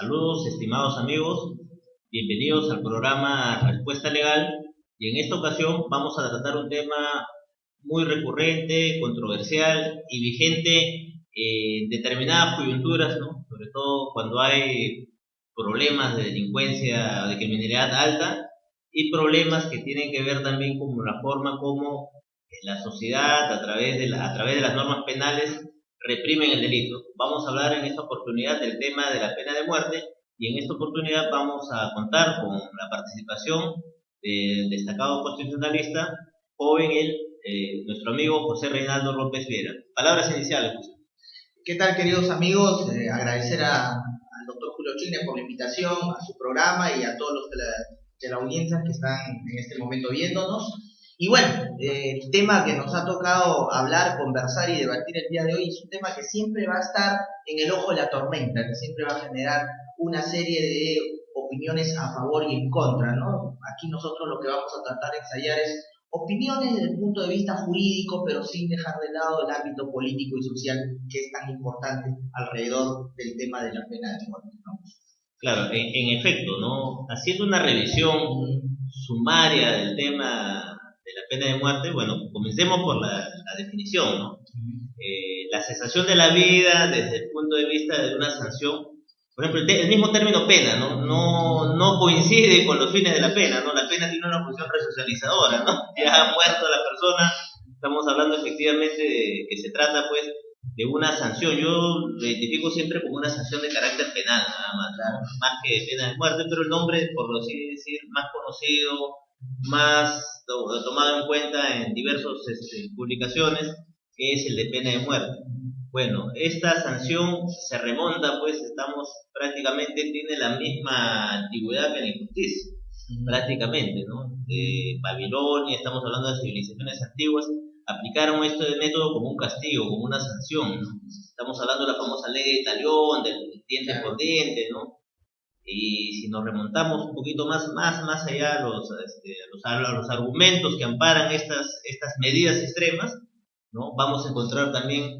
Saludos, estimados amigos, bienvenidos al programa Respuesta Legal y en esta ocasión vamos a tratar un tema muy recurrente, controversial y vigente en determinadas coyunturas, ¿no? Sobre todo cuando hay problemas de delincuencia o de criminalidad alta y problemas que tienen que ver también con la forma como la sociedad a través de las normas penales reprimen el delito. Vamos a hablar en esta oportunidad del tema de la pena de muerte y en esta oportunidad vamos a contar con la participación del destacado constitucionalista, joven nuestro amigo José Reinaldo López Viera. Palabras iniciales, José. ¿Qué tal, queridos amigos? Agradecer al doctor Julio Chine por la invitación a su programa y a todos los de la audiencia que están en este momento viéndonos. Y bueno, el tema que nos ha tocado hablar, conversar y debatir el día de hoy es un tema que siempre va a estar en el ojo de la tormenta, que siempre va a generar una serie de opiniones a favor y en contra, ¿no? Aquí nosotros lo que vamos a tratar de ensayar es opiniones desde el punto de vista jurídico, pero sin dejar de lado el ámbito político y social que es tan importante alrededor del tema de la pena de muerte, ¿no? Claro, en efecto, ¿no? Haciendo una revisión sumaria del tema de la pena de muerte, bueno, comencemos por la definición, ¿no? La cesación de la vida desde el punto de vista de una sanción. Por ejemplo, el mismo término pena, no coincide con los fines de la pena, ¿no? La pena tiene una función resocializadora, ¿no? Ya ha muerto la persona, estamos hablando efectivamente de que se trata, pues, de una sanción. Yo lo identifico siempre como una sanción de carácter penal, nada más, ¿no? Más que pena de muerte, pero el nombre, por así decir, más conocido, más tomado en cuenta en diversas publicaciones, es el de pena de muerte. Bueno, esta sanción se remonta, pues estamos prácticamente, tiene la misma antigüedad que la injusticia, prácticamente, ¿no? De Babilonia, estamos hablando de civilizaciones antiguas, aplicaron este método como un castigo, como una sanción, ¿no? Estamos hablando de la famosa ley de Talión, del diente por diente, ¿no? Y si nos remontamos un poquito más allá a los argumentos que amparan estas medidas extremas, ¿no? Vamos a encontrar también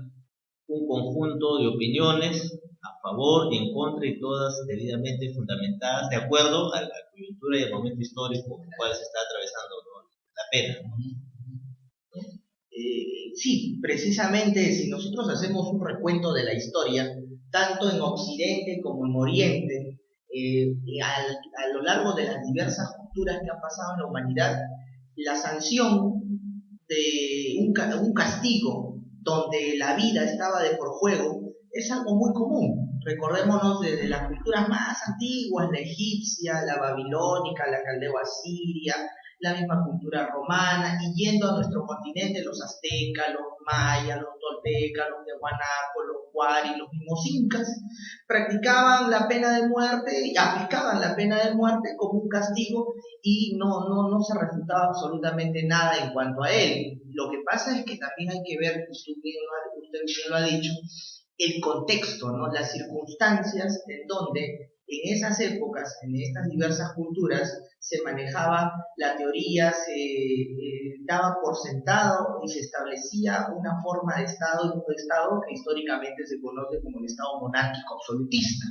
un conjunto de opiniones a favor y en contra y todas debidamente fundamentadas de acuerdo a la coyuntura y al momento histórico en el cual se está atravesando, ¿no?, la pena, ¿no? Sí, precisamente si nosotros hacemos un recuento de la historia, tanto en Occidente como en Oriente, a lo largo de las diversas culturas que han pasado en la humanidad, la sanción de un castigo donde la vida estaba de por juego es algo muy común. Recordémonos desde las culturas más antiguas, la egipcia, la babilónica, la caldeo-asiria, la misma cultura romana, y yendo a nuestro continente, los aztecas, los mayas, los toltecas, los tiahuanacos, los huaris, los mismos incas, practicaban la pena de muerte y aplicaban la pena de muerte como un castigo y no se refutaba absolutamente nada en cuanto a él. Lo que pasa es que también hay que ver, usted bien lo ha dicho, el contexto, ¿no? Las circunstancias en donde en esas épocas, en estas diversas culturas, se manejaba la teoría, se daba por sentado y se establecía una forma de Estado, un Estado que históricamente se conoce como el Estado monárquico absolutista,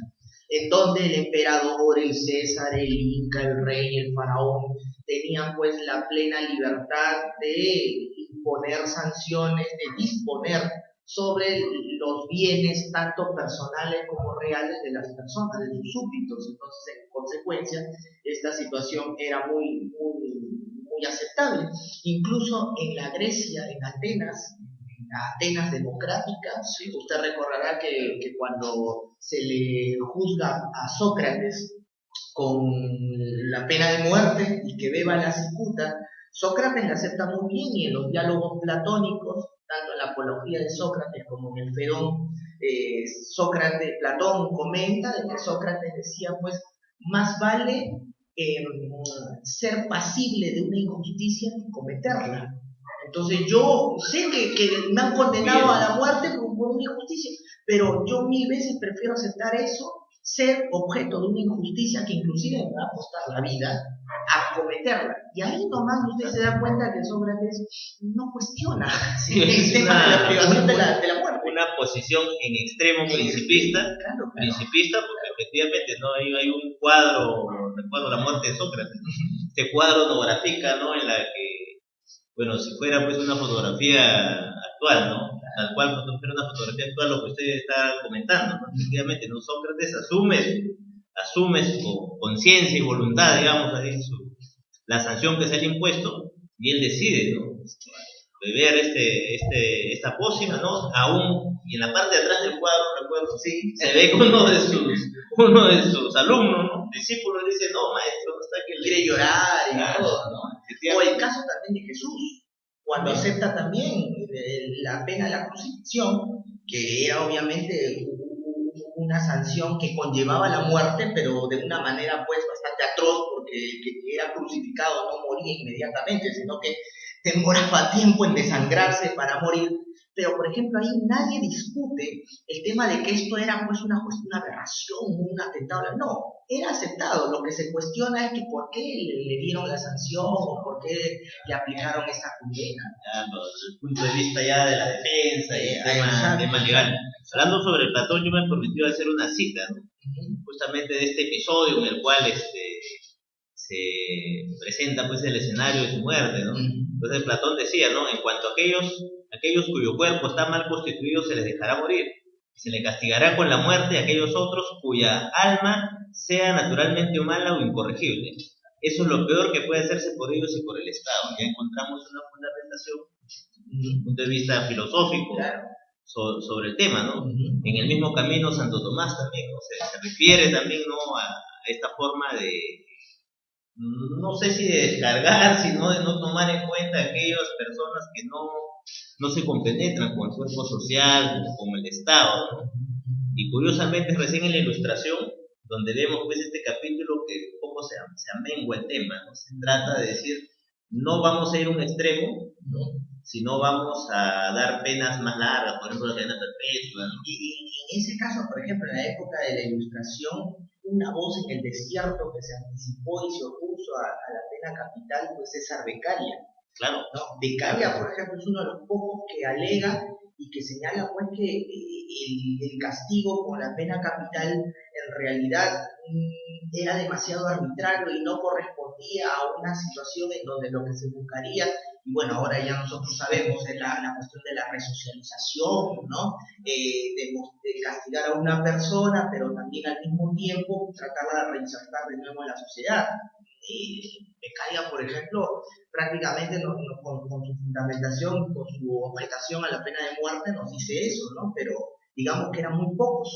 en donde el emperador, el César, el Inca, el rey, el faraón, tenían pues la plena libertad de imponer sanciones, de disponer sobre los bienes tanto personales como reales de las personas, de sus súbditos. Entonces, en consecuencia, esta situación era muy aceptable. Incluso en la Grecia, en Atenas democrática, ¿sí? Usted recordará que cuando se le juzga a Sócrates con la pena de muerte y que beba la cicuta, Sócrates la acepta muy bien, y en los diálogos platónicos, tanto en la apología de Sócrates como en el Fedón, Platón comenta de que Sócrates decía, pues, más vale ser pasible de una injusticia que cometerla. Entonces yo sé que me han condenado a la muerte por una injusticia, pero yo 1000 veces prefiero aceptar eso, ser objeto de una injusticia que inclusive me va a costar la vida, a cometerla. Y ahí nomás usted se da cuenta que Sócrates no cuestiona Sí, el tema de la privación de la muerte. Una posición en extremo principista, Claro. principista, porque efectivamente no hay un cuadro, recuerdo La muerte de Sócrates, este cuadro no grafica, ¿no? En la que, bueno, si fuera pues una fotografía actual, ¿no? Tal cual fuera una fotografía actual lo que usted está comentando, ¿no? Efectivamente, ¿no? Sócrates asume su conciencia y voluntad, digamos, así, la sanción que se le ha impuesto, y él decide, ¿no? Beber esta pócima, ¿no? Aún, y en la parte de atrás del cuadro, recuerdo, sí, se ve que uno de sus alumnos, ¿no? Discípulos, dice, no, maestro, no está que quiere llorar y todo, ¿no? O el Efectivamente. caso también de Jesús, cuando acepta también la pena de la crucifixión, que era obviamente una sanción que conllevaba la muerte, pero de una manera pues bastante atroz, porque el que era crucificado no moría inmediatamente, sino que demoraba tiempo en desangrarse para morir. Pero, por ejemplo, ahí nadie discute el tema de que esto era pues una aberración, un atentado. No, era aceptado. Lo que se cuestiona es que por qué le dieron la sanción o por qué le aplicaron esa condena. Desde el punto de vista ya de la defensa y el tema legal. Hablando sobre Platón, yo me he permitido hacer una cita, ¿no? Justamente de este episodio en el cual se presenta pues el escenario de su muerte, ¿no? Entonces Platón decía, ¿no? En cuanto a aquellos cuyo cuerpo está mal constituido se les dejará morir, se les castigará con la muerte a aquellos otros cuya alma sea naturalmente mala o incorregible. Eso es lo peor que puede hacerse por ellos y por el Estado. Ya encontramos una fundamentación desde un punto de vista filosófico, claro, sobre el tema, ¿no? En el mismo camino Santo Tomás también, ¿no? Se refiere también, ¿no? a esta forma de, no sé si de descargar, sino de no tomar en cuenta a aquellas personas que no se compenetran con el cuerpo social, con el Estado, ¿no? Y curiosamente recién en la ilustración, donde vemos pues este capítulo que un poco se amengua el tema, ¿no? Se trata de decir, no vamos a ir a un extremo, ¿no? Sino vamos a dar penas más largas, por ejemplo la cadena perpetua, ¿no? Y en ese caso, por ejemplo, en la época de la ilustración, una voz en el desierto que se anticipó y se opuso a la pena capital, pues es Arbecaria. Claro. ¿No? Beccaria, por ejemplo, es uno de los pocos que alega y que señala pues que el castigo con la pena capital en realidad era demasiado arbitrario y no correspondía a una situación en donde lo que se buscaría, y bueno, ahora ya nosotros sabemos, es la cuestión de la resocialización, ¿no? De castigar a una persona, pero también al mismo tiempo tratarla de reinsertar de nuevo en la sociedad. Beccaria, por ejemplo, prácticamente con su fundamentación, con su objetación a la pena de muerte nos dice eso, ¿no? Pero digamos que eran muy pocos.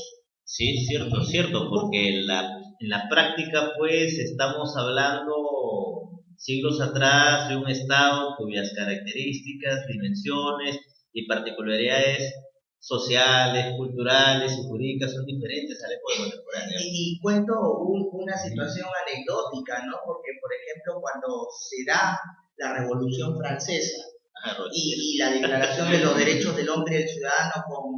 Sí, cierto, porque en la práctica pues estamos hablando siglos atrás de un Estado cuyas características, dimensiones y particularidades sociales, culturales y jurídicas son diferentes a la época contemporánea. Y cuento una situación anecdótica, ¿no? Porque, por ejemplo, cuando se da la Revolución Francesa y la Declaración de los Derechos del Hombre y del Ciudadano con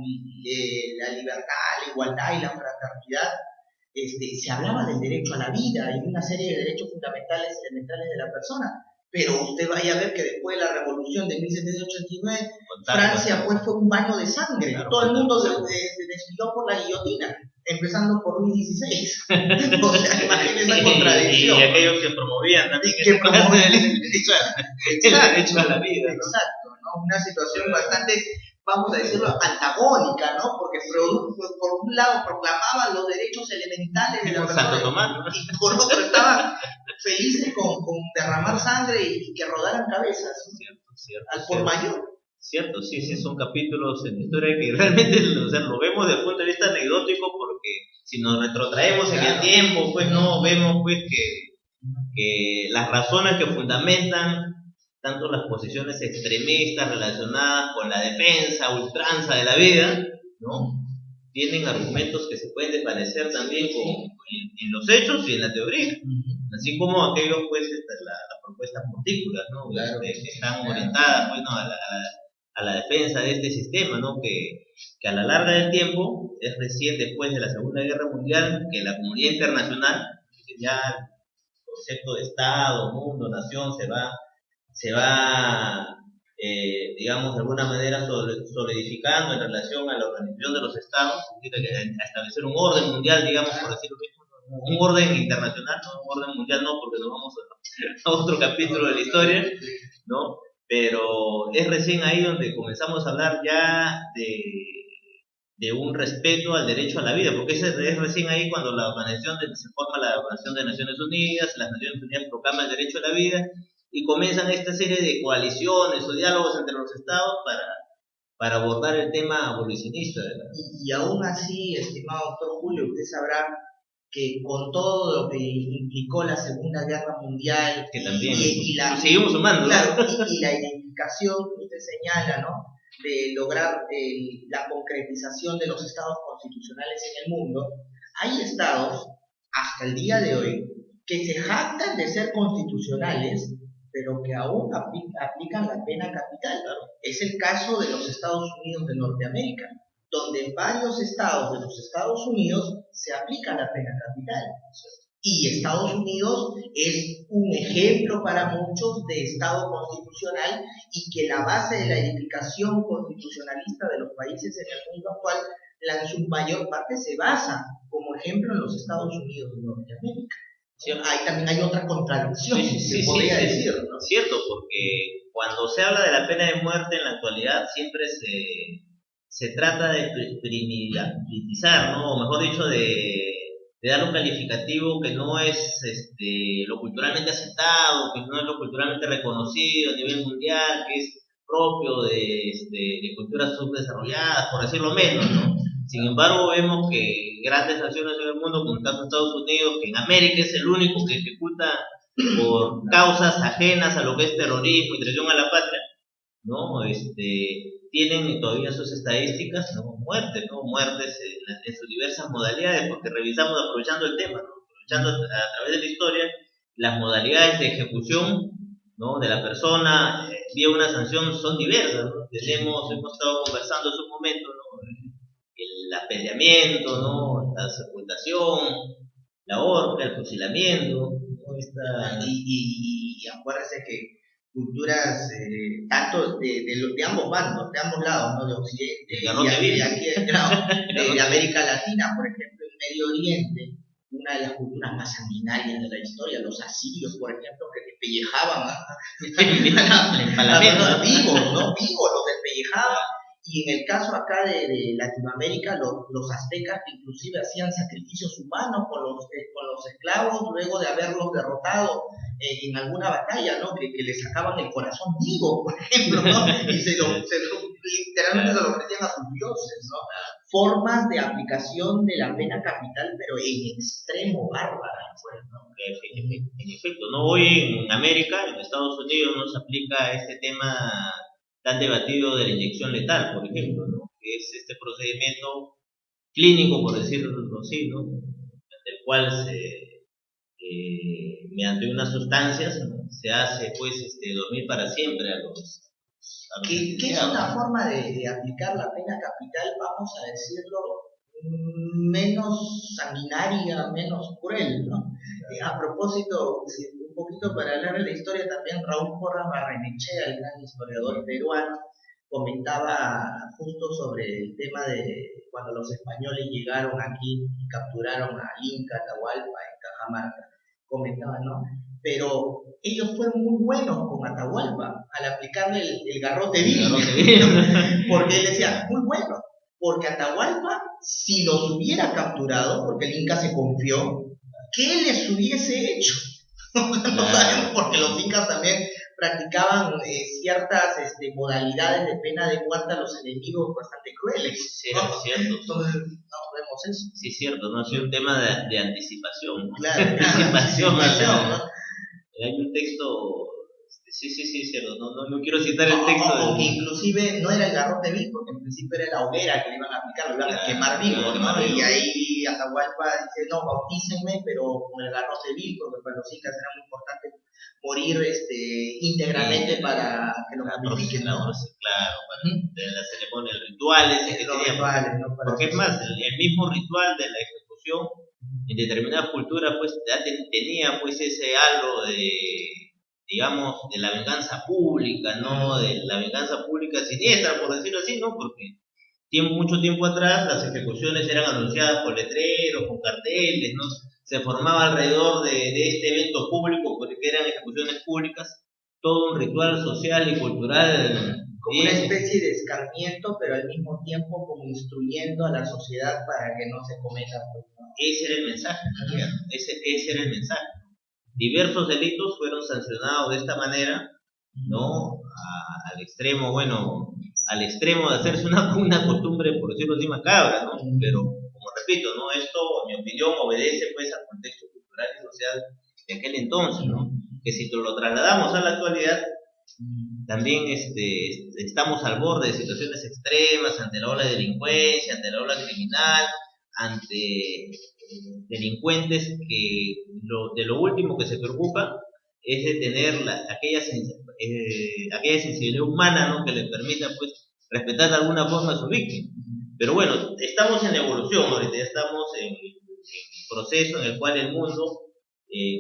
la libertad, la igualdad y la fraternidad, se hablaba del derecho a la vida y una serie de derechos fundamentales elementales de la persona. Pero usted vaya a ver que después de la revolución de 1789, Francia pues fue un baño de sangre. Claro, todo el mundo se desfiló por la guillotina, empezando por Luis XVI. O sea, imagínense esa contradicción. Y aquellos que promovían también el derecho a la vida, ¿no? Exacto, ¿no? Una situación bastante, vamos a decirlo, antagónica, ¿no? Porque por un lado proclamaban los derechos elementales de la persona, y por otro estaban felices con derramar sangre y que rodaran cabezas, cierto, al por mayor. Cierto, sí, son capítulos en la historia que realmente lo vemos desde el punto de vista anecdótico, porque si nos retrotraemos en el tiempo, pues no vemos pues que las razones que fundamentan tanto las posiciones extremistas relacionadas con la defensa, ultranza de la vida, ¿no? Tienen argumentos que se pueden desvanecer también en los hechos y en la teoría, así como aquellos pues las propuestas partículas, ¿no? Claro, que están orientadas pues, ¿no? a la defensa de este sistema, ¿no? Que a la larga del tiempo es recién después de la Segunda Guerra Mundial que la comunidad internacional, ya concepto de Estado, mundo, nación se va digamos, de alguna manera solidificando en relación a la organización de los estados, a establecer un orden mundial, digamos, por decirlo así, un orden internacional, no un orden mundial, no, porque nos vamos a otro capítulo de la historia, ¿no? Pero es recién ahí donde comenzamos a hablar ya de un respeto al derecho a la vida, porque es recién ahí cuando se forma la Organización de Naciones Unidas, las Naciones Unidas proclaman el derecho a la vida, y comienzan esta serie de coaliciones o diálogos entre los estados para abordar el tema abolicionista, ¿verdad? Y aún así, estimado doctor Julio, usted sabrá que con todo lo que implicó la Segunda Guerra Mundial, que también seguimos sumando, claro, y la identificación que usted señala, ¿no?, de lograr la concretización de los estados constitucionales en el mundo, hay estados, hasta el día de hoy, que se jactan de ser constitucionales, pero que aún aplican la pena capital. Es el caso de los Estados Unidos de Norteamérica, donde en varios estados de los Estados Unidos se aplica la pena capital. Y Estados Unidos es un ejemplo para muchos de Estado constitucional, y que la base de la edificación constitucionalista de los países en el mundo actual, en su mayor parte se basa como ejemplo en los Estados Unidos de Norteamérica. Ahí también hay otra contradicción, podría decir, ¿no? Cierto, porque cuando se habla de la pena de muerte en la actualidad siempre se trata de criminalizar, ¿no? O mejor dicho, de dar un calificativo que no es lo culturalmente aceptado, que no es lo culturalmente reconocido a nivel mundial, que es propio de culturas subdesarrolladas, por decirlo menos, ¿no? Sin embargo, vemos que grandes naciones en el mundo, como el caso de Estados Unidos, que en América es el único que ejecuta por causas ajenas a lo que es terrorismo y traición a la patria, ¿no? Tienen todavía sus estadísticas, ¿no? Muertes en sus diversas modalidades, porque revisamos, aprovechando el tema, ¿no? Aprovechando a través de la historia, las modalidades de ejecución, ¿no?, de la persona vía una sanción son diversas, ¿no? Hemos estado conversando en su momento, ¿no?, el apedreamiento, ¿no?, la sepultación, la horca, el fusilamiento, ¿no? Y acuérdense que culturas tanto de ambos bandos, de ambos lados, ¿no?, de Occidente de América Latina, por ejemplo, en Medio Oriente, una de las culturas más sanguinarias de la historia, los asirios, por ejemplo, que despellejaban vivos, ¿no? Vivos los despellejaban. Y en el caso acá de Latinoamérica, los aztecas inclusive hacían sacrificios humanos con los esclavos luego de haberlos derrotado en alguna batalla, ¿no? Que le sacaban el corazón vivo, por ejemplo, ¿no? Y literalmente se lo ofrecían a sus dioses, ¿no? Formas de aplicación de la pena capital, pero en extremo bárbara, pues, ¿no? En efecto, ¿no? Hoy en América, en Estados Unidos, no se aplica este tema tan debatido de la inyección letal, por ejemplo, ¿no?, que es este procedimiento clínico, por decirlo así, ¿no?, del cual mediante unas sustancias, ¿no?, se hace, pues, dormir para siempre a los que es una forma de aplicar la pena capital, vamos a decirlo, menos sanguinaria, menos cruel, ¿no? A propósito, un poquito para hablar de la historia, también Raúl Porras Barrenechea, el gran historiador peruano, comentaba justo sobre el tema de cuando los españoles llegaron aquí y capturaron a Inca, Atahualpa en Cajamarca. Comentaba, ¿no? Pero ellos fueron muy buenos con Atahualpa al aplicarle el garrote vil, porque él decía, muy bueno, porque Atahualpa, si los hubiera capturado, porque el Inca se confió, ¿qué les hubiese hecho? No sabemos, porque los incas también practicaban ciertas modalidades de pena de muerte a los enemigos bastante crueles. Sí, ¿no? Cierto. Entonces, no vemos eso. Sí, cierto, ¿no? Ha sido un tema de anticipación, ¿no? Claro, anticipación, ¿no? Hay un texto, sí, cierto, no quiero citar el texto. Que inclusive no era el garrote vil, porque en principio era la hoguera que le iban a aplicar, lo iban a quemar vivo, ¿no? Y ahí Atahualpa dice, no, bautícenme, pero con el garrote vil, porque para los incas era muy importante morir íntegramente para que lo purifiquen, ¿no? Claro, para las ceremonias, rituales que teníamos. ¿no? Porque es más, el mismo ritual de la ejecución en determinadas culturas pues ya tenía pues ese halo de, digamos, de la venganza pública, ¿no? De la venganza pública siniestra, por decirlo así, ¿no? Porque mucho tiempo atrás las ejecuciones eran anunciadas por letreros, con carteles, ¿no? Se formaba alrededor de este evento público, porque eran ejecuciones públicas, todo un ritual social y cultural. Como una especie de escarmiento, pero al mismo tiempo como instruyendo a la sociedad para que no se cometa. Ese era el mensaje, ese era el mensaje. Diversos delitos fueron sancionados de esta manera, ¿no? Al extremo, bueno, al extremo de hacerse una costumbre, por decirlo así, macabra, ¿no? Pero, como repito, ¿no? Esto, en mi opinión, obedece pues al contexto cultural y social de aquel entonces, ¿no? Que si lo trasladamos a la actualidad, también estamos al borde de situaciones extremas, ante la ola de delincuencia, ante la ola criminal, ante delincuentes que de lo último que se preocupa es de tener aquella sensibilidad humana, ¿no? Que le permita pues respetar de alguna forma a su víctima. Pero bueno, estamos en la evolución, ahorita ya estamos en el proceso en el cual el mundo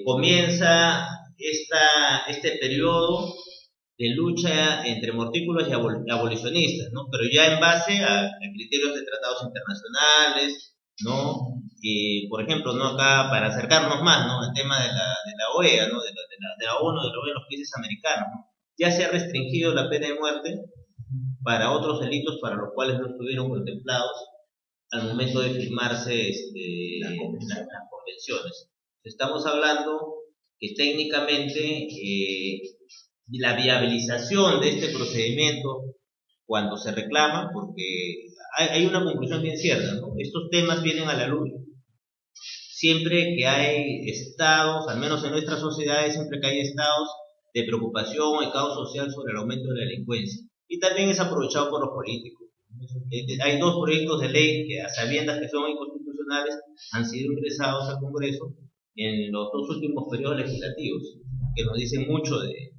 comienza este periodo de lucha entre mortículos y abolicionistas, ¿no? Pero ya en base a criterios de tratados internacionales, ¿no? Por ejemplo, ¿no? Acá para acercarnos más, ¿no? Al tema de la OEA, ¿no? De la ONU, de la OEA, los países americanos, ¿no? Ya se ha restringido la pena de muerte para otros delitos para los cuales no estuvieron contemplados al momento de firmarse las convenciones. Estamos hablando que técnicamente la viabilización de este procedimiento cuando se reclama, porque hay una conclusión bien cierta, ¿no? Estos temas vienen a la luz siempre que hay estados, al menos en nuestras sociedades, siempre que hay estados de preocupación y caos social sobre el aumento de la delincuencia. Y también es aprovechado por los políticos. Hay 2 proyectos de ley que, a sabiendas que son inconstitucionales, han sido ingresados al Congreso en los 2 últimos periodos legislativos, que nos dicen mucho de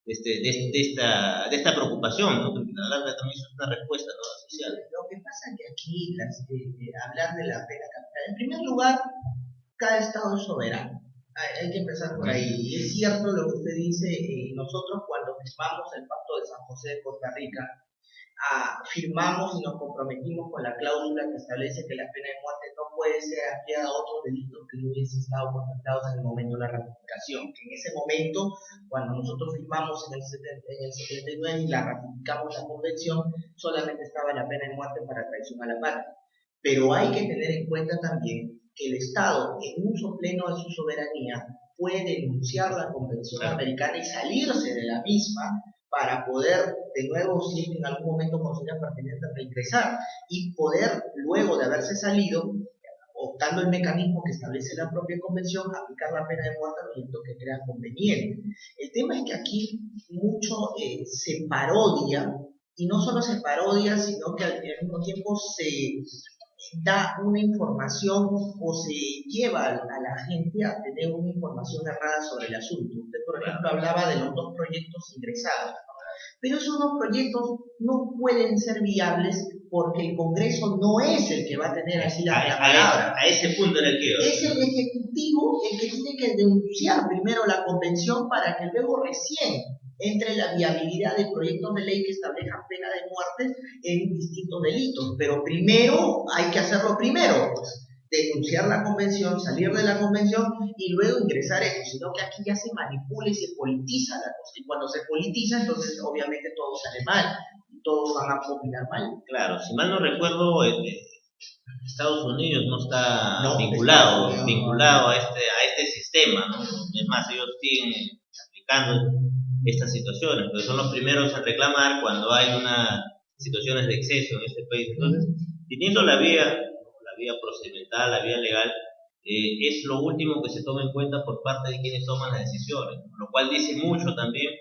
esta preocupación, ¿no? Porque la larga también es una respuesta, ¿no? Social. Lo que pasa es que aquí hablar de la pena capital, en primer lugar, cada estado es soberano. Hay que empezar por ahí. Y es cierto lo que usted dice, nosotros cuando firmamos el Pacto de San José de Costa Rica, firmamos y nos comprometimos con la cláusula que establece que la pena de muerte no puede ser ampliada a otros delitos que no hubiesen estado contemplados en el momento de la ratificación. Que en ese momento, cuando nosotros firmamos en el 79 y la ratificamos la convención, solamente estaba la pena de muerte para traición a la patria. Pero hay que tener en cuenta también que el Estado, en uso pleno de su soberanía, puede denunciar la Convención Americana y salirse de la misma para poder, de nuevo, si en algún momento considera pertinente, reingresar y poder, luego de haberse salido, optando el mecanismo que establece la propia convención, aplicar la pena de muerte al momento que crea conveniente. El tema es que aquí mucho se parodia, y no solo se parodia, sino que al mismo tiempo se da una información o se lleva a la gente a tener una información errada sobre el asunto. Usted, por ejemplo, hablaba de los 2 proyectos ingresados, pero esos 2 proyectos no pueden ser viables porque el Congreso no es el que va a tener así la palabra. A ese punto en el que es el Ejecutivo el que tiene que denunciar primero la convención para que luego recién entre la viabilidad de proyectos de ley que establezcan pena de muerte en distintos delitos. Pero primero hay que hacerlo primero, pues, denunciar la convención, salir de la convención y luego ingresar esto, sino que aquí ya se manipula y se politiza la cosa. Y cuando se politiza, entonces obviamente todo sale mal y todos van a opinar mal. Claro, si mal no recuerdo, Estados Unidos no está vinculado a este sistema, ¿no? Es más, ellos siguen aplicando estas situaciones, pero son los primeros en reclamar cuando hay situaciones de exceso en este país. Entonces, teniendo la vía procedimental, la vía legal, es lo último que se toma en cuenta por parte de quienes toman las decisiones, lo cual dice mucho también,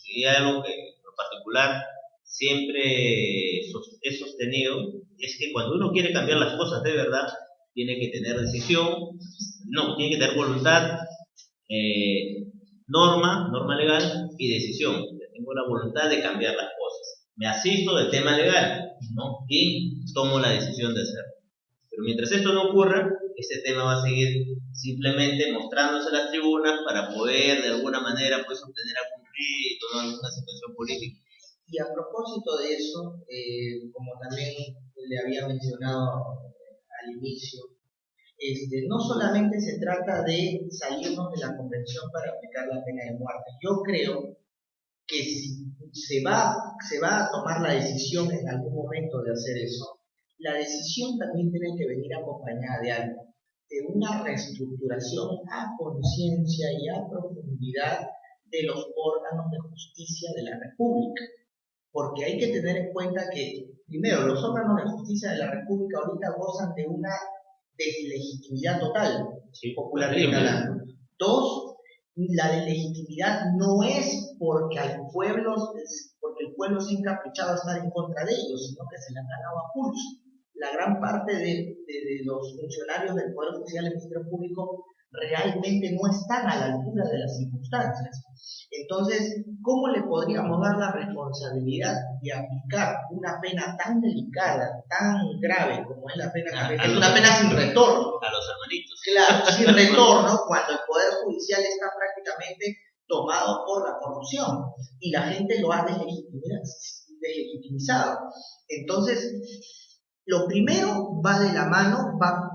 y algo que en lo particular siempre he sostenido, es que cuando uno quiere cambiar las cosas de verdad, tiene que tener tiene que tener voluntad, norma legal y decisión. Tengo la voluntad de cambiar las cosas. Me asisto del tema legal, ¿no? Y tomo la decisión de hacerlo. Pero mientras esto no ocurra, este tema va a seguir simplemente mostrándose en las tribunas para poder de alguna manera pues obtener algún rédito, ¿no? Alguna situación política. Y a propósito de eso, como también le había mencionado al inicio, no solamente se trata de salirnos de la convención para aplicar la pena de muerte. Yo creo que si se va a tomar la decisión en algún momento de hacer eso, la decisión también tiene que venir acompañada de algo, de una reestructuración a conciencia y a profundidad de los órganos de justicia de la República. Porque hay que tener en cuenta que, primero, los órganos de justicia de la República ahorita gozan de una deslegitimidad total, popularmente hablando. Dos, la deslegitimidad no es porque el pueblo se ha encaprichado a estar en contra de ellos, sino que se le han ganado a pulso. La gran parte de los funcionarios del Poder Judicial y del Ministerio Público realmente no están a la altura de las circunstancias. Entonces, ¿cómo le podríamos dar la responsabilidad de aplicar una pena tan delicada, tan grave como es la pena capital? Es una pena sin retorno. A los hermanitos. Claro, sin retorno, cuando el Poder Judicial está prácticamente tomado por la corrupción y la gente lo ha deslegitimizado. Entonces, lo primero va de la mano, va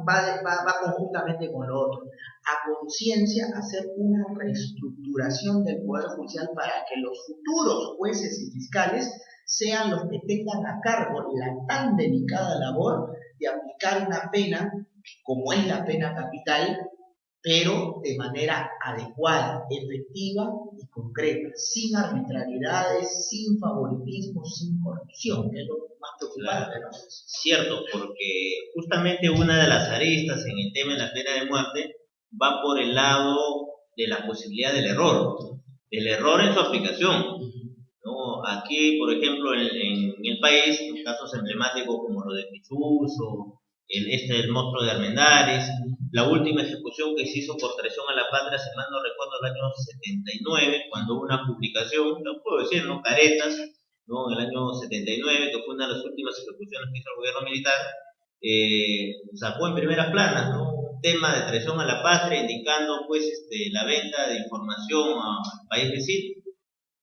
conjuntamente con lo otro. A conciencia, hacer una reestructuración del Poder Judicial para que los futuros jueces y fiscales sean los que tengan a cargo la tan delicada labor de aplicar una pena, como es la pena capital, pero de manera adecuada, efectiva y concreta, sin arbitrariedades, sin favoritismo, sin corrupción, que es lo más preocupante, ¿no? Cierto, porque justamente una de las aristas en el tema de la pena de muerte va por el lado de la posibilidad del error en su aplicación, ¿no? Aquí, por ejemplo, en el país, en casos emblemáticos como lo de Pichuso, el monstruo de Armendáriz, la última ejecución que se hizo por traición a la patria, si mal no recuerdo, el año 79, cuando hubo una publicación, no puedo decir, ¿no? Caretas, ¿no? En el año 79, que fue una de las últimas ejecuciones que hizo el gobierno militar, sacó en primeras planas, ¿no? Un tema de traición a la patria, indicando pues la venta de información al país vecino.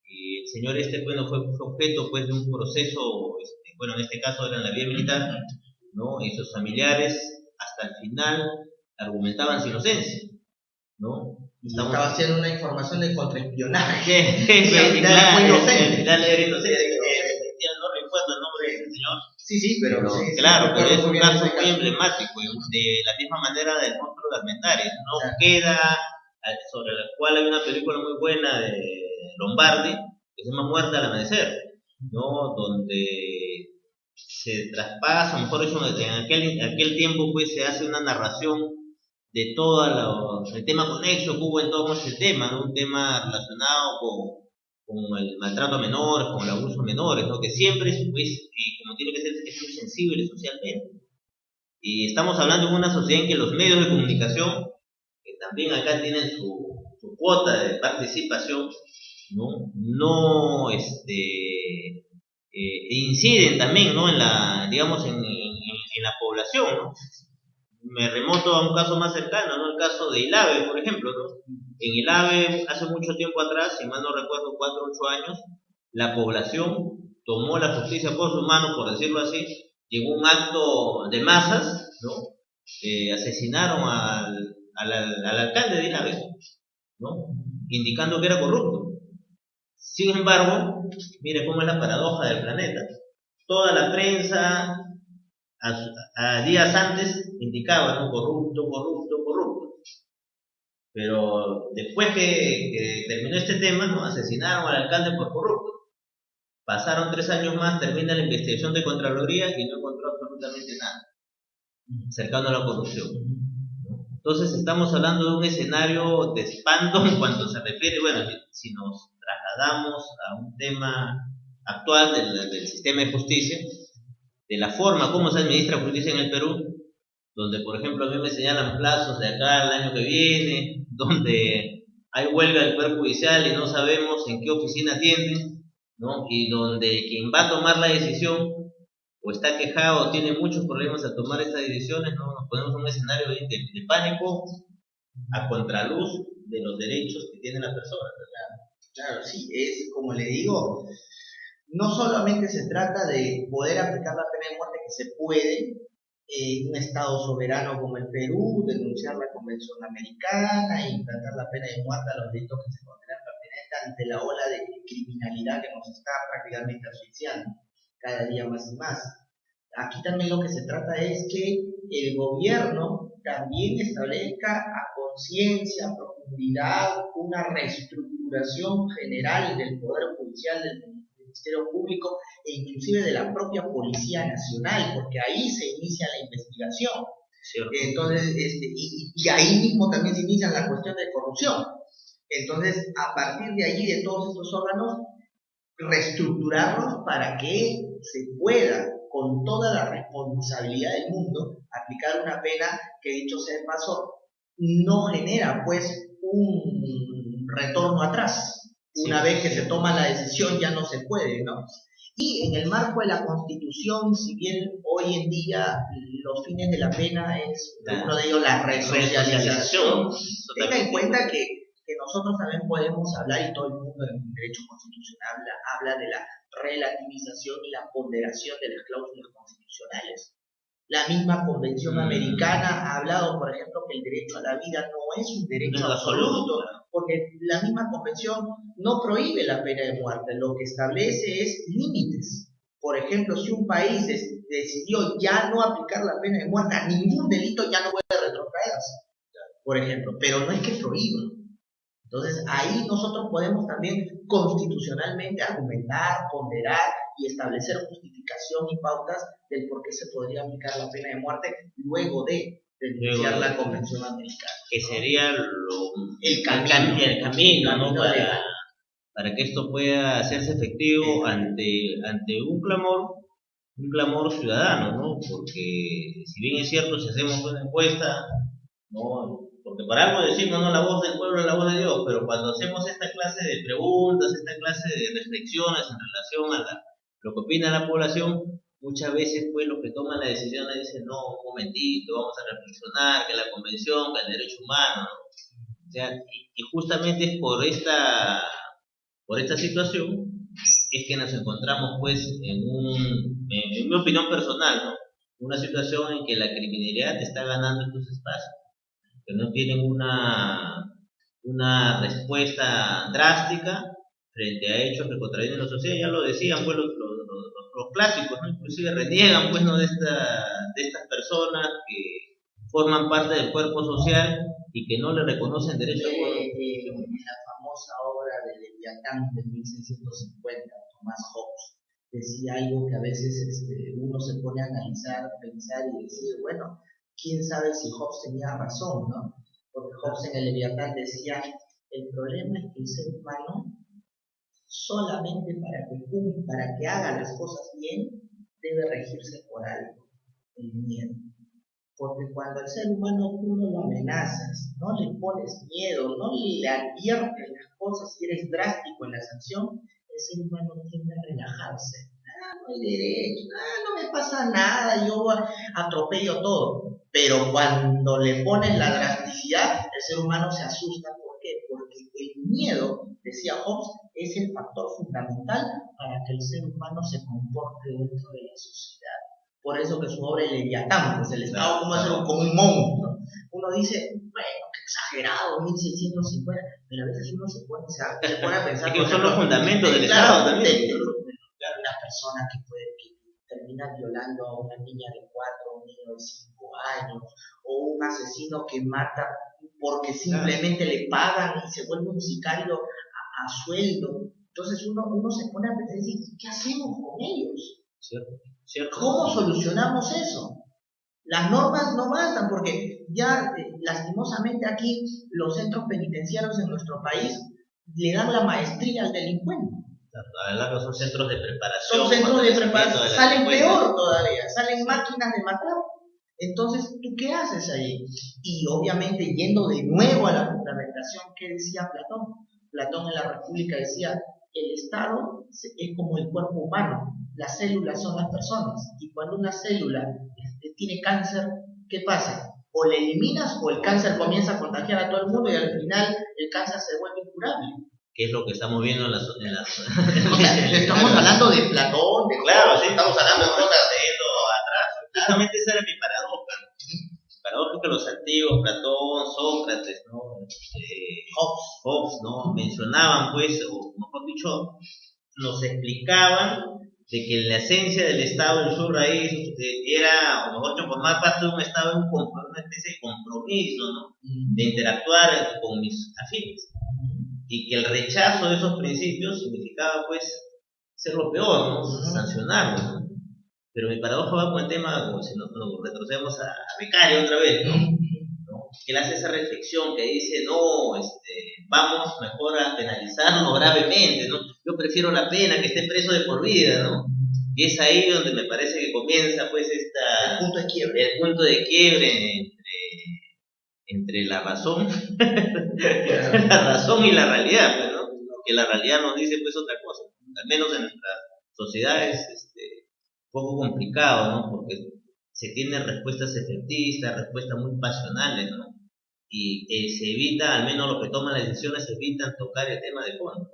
Y el señor bueno, fue objeto pues de un proceso, bueno, en este caso era en la vía militar, ¿no? Y sus familiares hasta el final argumentaban su inocencia, ¿no? Estaba haciendo una información de contraespionaje. Al final era inocente. No recuerdo el nombre de ese señor. Sí, pero sí, claro, pero es un caso muy emblemático, de la misma manera del monstruo de Armendáriz. No queda, sobre la cual hay una película muy buena de Lombardi, que se llama Muerte al Amanecer, ¿no? Donde se traspasa, mejor dicho, en aquel tiempo pues se hace una narración de todo el tema conexo que hubo en torno a este tema, ¿no? Un tema relacionado con el maltrato a menores, con el abuso a menores, ¿no? Que siempre es, pues, como tiene que ser, es muy sensible socialmente. Y estamos hablando de una sociedad en que los medios de comunicación, que también acá tienen su cuota de participación, no inciden también, ¿no? En la, digamos, en la población, ¿no? Me remonto a un caso más cercano, ¿no? El caso de ILAVE, por ejemplo, ¿no? En ILAVE, hace mucho tiempo atrás, si mal no recuerdo, 4 o 8 años, la población tomó la justicia por sus manos, por decirlo así, llegó un acto de masas, ¿no? Asesinaron al alcalde de ILAVE, ¿no? Indicando que era corrupto. Sin embargo, mire cómo es la paradoja del planeta. Toda la prensa a días antes indicaba, ¿no? Corrupto. Pero después que terminó este tema, ¿no? Asesinaron al alcalde por corrupto. Pasaron 3 años más, termina la investigación de Contraloría y no encontró absolutamente nada cercano a la corrupción. Entonces estamos hablando de un escenario de espanto en cuanto se refiere, bueno, si nos trasladamos a un tema actual del sistema de justicia, de la forma como se administra justicia en el Perú, donde por ejemplo a mí me señalan plazos de acá al año que viene, donde hay huelga del Poder Judicial y no sabemos en qué oficina atienden, ¿no? Y donde quien va a tomar la decisión o está quejado o tiene muchos problemas al tomar estas decisiones, ¿no? Nos ponemos en un escenario de pánico a contraluz de los derechos que tiene la persona. Claro, sí, es como le digo, no solamente se trata de poder aplicar la pena de muerte, que se puede en un Estado soberano como el Perú, denunciar la Convención Americana e implantar la pena de muerte a los delitos que se consideran pertinentes ante la ola de criminalidad que nos está prácticamente asfixiando cada día más y más. Aquí también lo que se trata es que el gobierno también establezca a conciencia, a profundidad, una reestructuración general del Poder Judicial, del Ministerio Público e inclusive de la propia Policía Nacional, porque ahí se inicia la investigación. ¿Cierto? Entonces, y ahí mismo también se inicia la cuestión de corrupción. Entonces, a partir de allí, de todos estos órganos, reestructurarlos para que se pueda, con toda la responsabilidad del mundo, aplicar una pena que, dicho sea de paso, no genera pues un retorno atrás. Una vez que se toma la decisión ya no se puede, ¿no? Y en el marco de la Constitución, si bien hoy en día los fines de la pena es uno de ellos la resocialización, tenga en cuenta que nosotros también podemos hablar, y todo el mundo en derecho constitucional habla de la relativización y la ponderación de las cláusulas constitucionales. La misma Convención Americana ha hablado, por ejemplo, que el derecho a la vida no es un derecho absoluto, porque la misma Convención no prohíbe la pena de muerte, lo que establece es límites. Por ejemplo, si un país decidió ya no aplicar la pena de muerte a ningún delito, ya no puede retrotraerse, por ejemplo, pero no es que prohíba. Entonces, ahí nosotros podemos también constitucionalmente argumentar, ponderar y establecer justificación y pautas del por qué se podría aplicar la pena de muerte luego de denunciar la Convención Americana, ¿no? Que sería el camino, ¿no? Para que esto pueda hacerse efectivo ante un clamor ciudadano, ¿no? Porque si bien es cierto, si hacemos una encuesta, ¿no? Porque para algo decimos, no, la voz del pueblo es la voz de Dios, pero cuando hacemos esta clase de preguntas, esta clase de reflexiones en relación a lo que opina la población, muchas veces pues los que toman la decisión dicen, no, un momentito, vamos a reflexionar, que la convención, que el derecho humano, ¿no? O sea, y justamente es por esta situación es que nos encontramos pues en mi opinión personal, ¿no? Una situación en que la criminalidad está ganando estos espacios, que no tienen una respuesta drástica frente a hechos que contravienen la sociedad. Ya lo decían pues los clásicos, ¿no? Inclusive reniegan pues, ¿no? de estas personas que forman parte del cuerpo social y que no le reconocen derecho a la famosa obra de Leviatán de 1650, Thomas Hobbes decía algo que a veces uno se pone a analizar, pensar y decir, bueno, quién sabe si Hobbes tenía razón, ¿no? Porque Hobbes en el Leviatán decía, el problema es que el ser humano solamente para que haga las cosas bien debe regirse por algo, el miedo. Porque cuando al ser humano tú no lo amenazas, no le pones miedo, no le adviertes las cosas y eres drástico en la sanción, el ser humano tiende a relajarse. No hay derecho, no me pasa nada, yo atropello todo. Pero cuando le pones la drasticidad, el ser humano se asusta. ¿Por qué? Porque el miedo, decía Hobbes, es el factor fundamental para que el ser humano se comporte dentro de la sociedad. Por eso que su obra es Leviatán, pues el Estado como un monstruo. Uno dice, bueno, qué exagerado, 1650, pero a veces uno se pone a pensar que son los fundamentos del Estado también. Una persona que termina violando a una niña de 4, un niño de 5 años, o un asesino que mata porque simplemente le pagan y se vuelve un sicario a sueldo. Entonces uno se pone a pensar y dice, ¿qué hacemos con ellos? ¿Cierto? ¿Cómo solucionamos eso? Las normas no bastan porque ya lastimosamente aquí los centros penitenciarios en nuestro país le dan la maestría al delincuente. A la larga son centros de preparación. Son centros de preparación, salen peor todavía, salen máquinas de matar. Entonces, ¿tú qué haces ahí? Y obviamente yendo de nuevo a la fundamentación que decía Platón. Platón en la República decía, el Estado es como el cuerpo humano. las células son las personas. Y cuando una célula tiene cáncer, ¿qué pasa? O le eliminas o el cáncer comienza a contagiar a todo el mundo y al final el cáncer se vuelve incurable. ¿Qué es lo que estamos viendo en las... O sea, estamos hablando de Platón, de claro, sí, estamos hablando de cosas atrás. Justamente esa era mi paradoja. Mi paradoja es que los antiguos, Platón, Sócrates, ¿no? Hobbes, ¿no? Mencionaban, pues, o mejor dicho, nos explicaban de que la esencia del Estado en su raíz era, o mejor dicho, formar parte de un Estado, una especie de compromiso, ¿no? De interactuar con mis afines. Y que el rechazo de esos principios significaba, pues, ser lo peor, ¿no? Sancionarlos, ¿no? Pero mi paradoja va con el tema, como si nos retrocedemos a Becario otra vez, ¿no? Que él hace esa reflexión que dice, no, vamos mejor a penalizarlo gravemente, ¿no? Yo prefiero la pena que esté preso de por vida, ¿no? Y es ahí donde me parece que comienza, pues, el punto de quiebre entre la razón, la razón y la realidad, pues, ¿no? Que la realidad nos dice, pues, otra cosa. Al menos en nuestras sociedades, un poco complicado, ¿no? Porque se tienen respuestas efectistas, respuestas muy pasionales, ¿no? Y se evita, al menos los que toman las decisiones, evitan tocar el tema de fondo,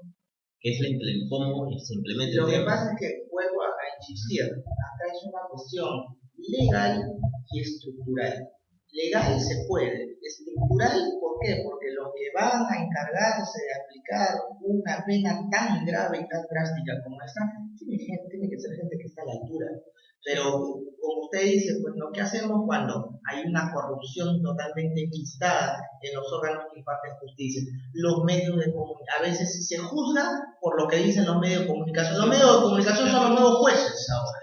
que es cómo se implementa el tema. Lo que pasa es que vuelvo a insistir, acá es una cuestión legal y estructural. Legal se puede, estructural, ¿por qué? Porque los que van a encargarse de aplicar una pena tan grave y tan drástica como esta, tiene que ser gente que está a la altura. Pero, como usted dice, pues, ¿no? ¿Qué hacemos cuando hay una corrupción totalmente enquistada en los órganos que imparten justicia? Los medios de comunicación, a veces se juzga por lo que dicen los medios de comunicación. Los medios de comunicación son los nuevos jueces ahora.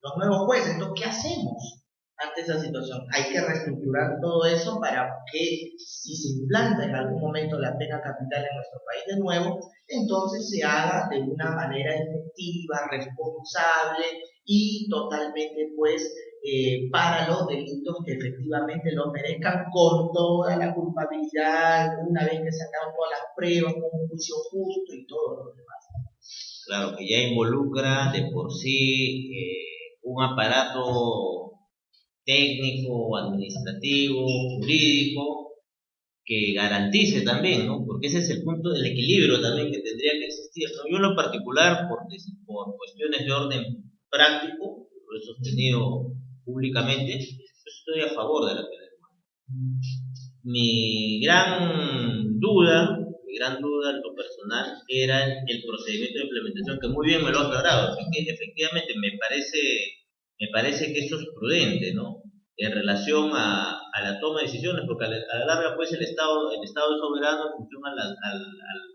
Los nuevos jueces. Entonces, ¿qué hacemos ante esa situación? Hay que reestructurar todo eso para que, si se implanta en algún momento la pena capital en nuestro país de nuevo, entonces se haga de una manera efectiva, responsable y totalmente, pues, para los delitos que efectivamente lo merezcan, con toda la culpabilidad, una vez que se han dado todas las pruebas, con un juicio justo y todo lo demás. Claro, que ya involucra de por sí un aparato técnico, administrativo, jurídico, que garantice también, ¿no? Porque ese es el punto del equilibrio también que tendría que existir, ¿no? Yo en lo particular, por cuestiones de orden práctico, lo he sostenido públicamente, yo estoy a favor de la pena de muerte. Mi gran duda en lo personal era el procedimiento de implementación, que muy bien me lo ha aclarado. Efectivamente me parece que eso es prudente, ¿no? En relación a la toma de decisiones, porque a la larga, pues, el Estado es soberano en función al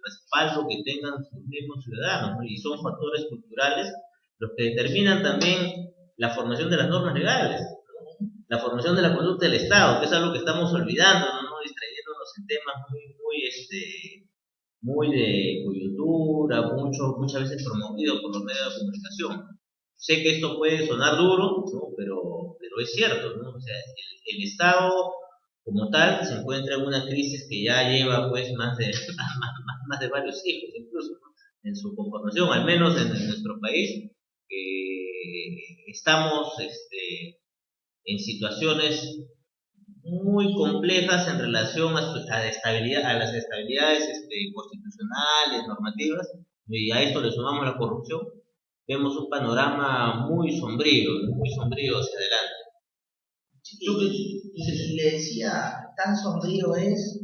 respaldo que tengan sus mismos ciudadanos, ¿no? Y son factores culturales los que determinan también la formación de las normas legales, ¿no? La formación de la conducta del Estado, que es algo que estamos olvidando, ¿no? Distrayéndonos en temas muy de coyuntura, muchas veces promovidos por los medios de comunicación. Sé que esto puede sonar duro, ¿no? pero es cierto, ¿no? O sea, el Estado como tal se encuentra en una crisis que ya lleva, pues, más de varios siglos incluso, ¿no? En su conformación, al menos en nuestro país, estamos en situaciones muy complejas en relación a las estabilidades constitucionales, normativas, y a esto le sumamos la corrupción. Vemos un panorama muy sombrío hacia adelante. Y le decía, tan sombrío es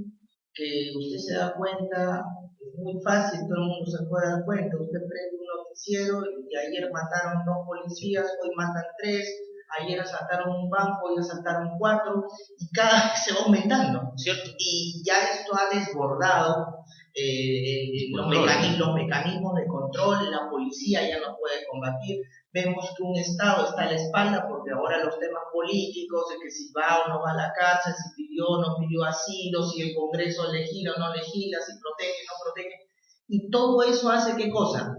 que usted se da cuenta, es muy fácil, todo el mundo se puede dar cuenta. Usted prende un noticiero y ayer mataron 2 policías, hoy matan 3, ayer asaltaron un banco, hoy asaltaron 4, y cada vez se va aumentando, ¿cierto? Y ya esto ha desbordado los mecanismos de control, la policía ya no puede combatir. Vemos que un Estado está a la espalda porque ahora los temas políticos, de que si va o no va a la cárcel, si pidió o no pidió asilo, si el Congreso legisla o no legisla, si protege o no protege, y todo eso hace ¿qué cosa?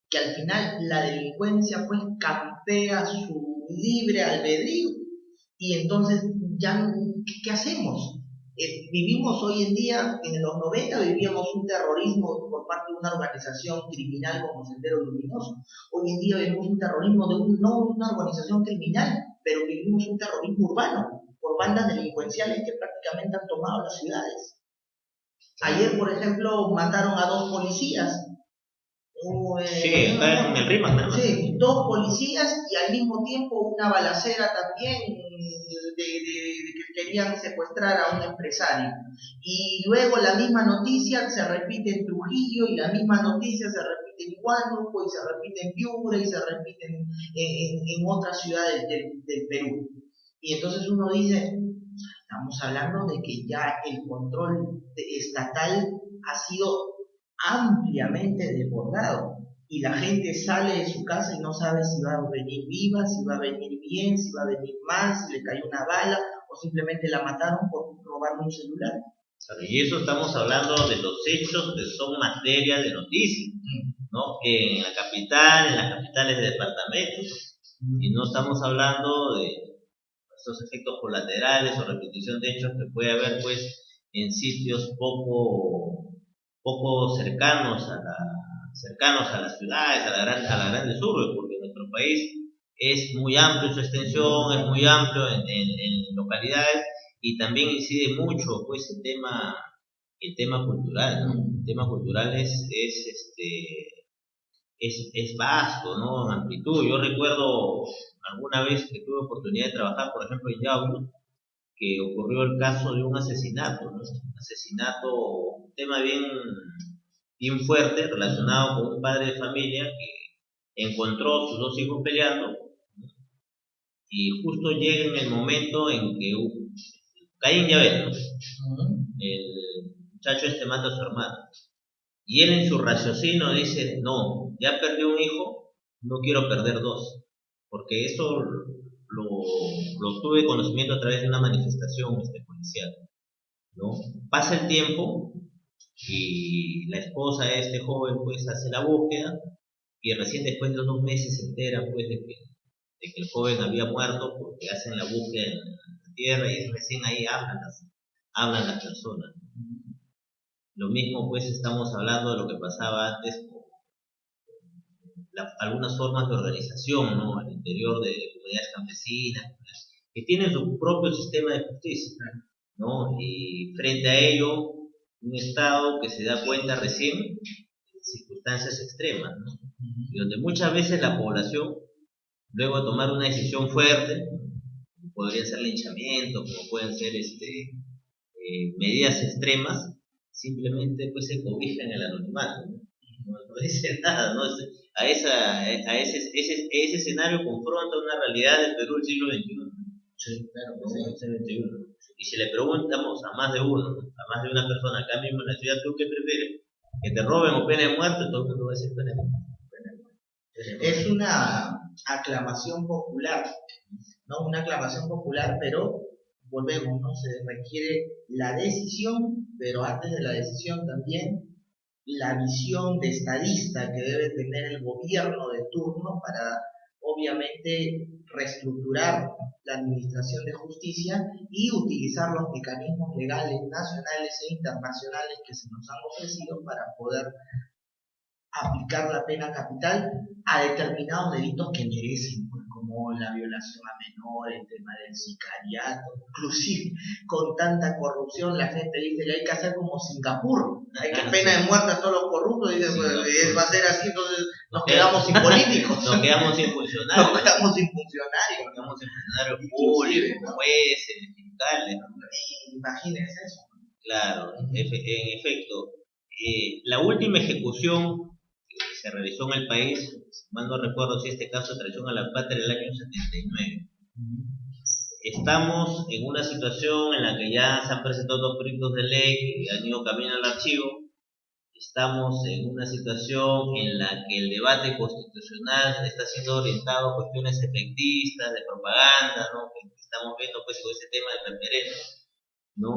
Que al final la delincuencia, pues, campea su libre albedrío, y entonces ya, ¿qué hacemos? Vivimos hoy en día, en los 90 vivíamos un terrorismo por parte de una organización criminal como Sendero Luminoso. Hoy en día vivimos un terrorismo no de una organización criminal, pero vivimos un terrorismo urbano por bandas delincuenciales que prácticamente han tomado las ciudades. Ayer, por ejemplo, mataron a 2 policías. Sí, está en el RIMAC nada más. Sí, 2 policías y al mismo tiempo una balacera también de que querían secuestrar a un empresario. Y luego la misma noticia se repite en Trujillo y la misma noticia se repite en Huánuco y se repite en Piura y se repite en otras ciudades del Perú. Y entonces uno dice, estamos hablando de que ya el control estatal ha sido ampliamente desbordado y la gente sale de su casa y no sabe si va a venir viva, si va a venir bien, si va a venir mal, si le cayó una bala o simplemente la mataron por robarle un celular. Y eso estamos hablando de los hechos que son materia de noticia, ¿no? En la capital, en las capitales de departamentos, y no estamos hablando de estos efectos colaterales o repetición de hechos que puede haber pues en sitios poco cercanos a las ciudades, a las grandes urbes, porque nuestro país es muy amplio en su extensión, es muy amplio en localidades y también incide mucho pues el tema cultural, ¿no? El tema cultural es vasto, ¿no? En amplitud. Yo recuerdo alguna vez que tuve oportunidad de trabajar, por ejemplo, en Yauli, que ocurrió el caso de un asesinato, ¿no? Un asesinato, un tema bien fuerte relacionado con un padre de familia que encontró a sus 2 hijos peleando, ¿no? Y justo llega en el momento en que Caín ya ve, ¿no? El muchacho mata a su hermano. Y él en su raciocinio dice, no, ya perdí un hijo, no quiero perder 2. Porque eso lo tuve conocimiento a través de una manifestación policial, ¿no? Pasa el tiempo y la esposa de este joven pues hace la búsqueda y recién después de 2 meses se entera pues de que el joven había muerto porque hacen la búsqueda en la tierra y recién ahí hablan las personas. Lo mismo pues estamos hablando de lo que pasaba antes con algunas formas de organización, ¿no? Al interior de comunidades campesinas que tienen su propio sistema de justicia, ¿no? Y frente a ello un Estado que se da cuenta recién en circunstancias extremas, ¿no? Y donde muchas veces la población, luego de tomar una decisión fuerte, como podría ser linchamiento, como pueden ser medidas extremas, simplemente pues se cobija en el anonimato, ¿no? No dice nada, ¿no? Ese escenario confronta una realidad del Perú del siglo XXI. Sí, claro, ¿No? Siglo XXI. Y si le preguntamos a más de uno, ¿no? A más de una persona acá mismo en la ciudad, ¿tú qué prefieres? ¿Que te roben o pena de muerte? Todo el mundo va a decir pena de muerte. Es una aclamación popular, ¿no? Una aclamación popular, pero volvemos, ¿no? Se requiere la decisión, pero antes de la decisión también la visión de estadista que debe tener el gobierno de turno para, obviamente, reestructurar la administración de justicia y utilizar los mecanismos legales nacionales e internacionales que se nos han ofrecido para poder aplicar la pena capital a determinados delitos que merecen, pues, como la violación a menores, el tema del sicariato, inclusive con tanta corrupción la gente dice que hay que hacer como Singapur, hay que pena de muerte a todos los corruptos, dice, pues, va a ser así, entonces nos quedamos sin políticos, nos quedamos sin funcionarios, nos quedamos sin funcionarios, públicos, jueces, fiscales, ¿no? Imagínense eso. Claro, en efecto, la última ejecución se realizó en el país, mal no recuerdo si este caso de traición a la patria del año 79. Estamos en una situación en la que ya se han presentado 2 proyectos de ley que han ido camino al archivo. Estamos en una situación en la que el debate constitucional está siendo orientado a cuestiones efectistas, de propaganda, ¿no? Que estamos viendo pues con ese tema del referéndum, ¿no?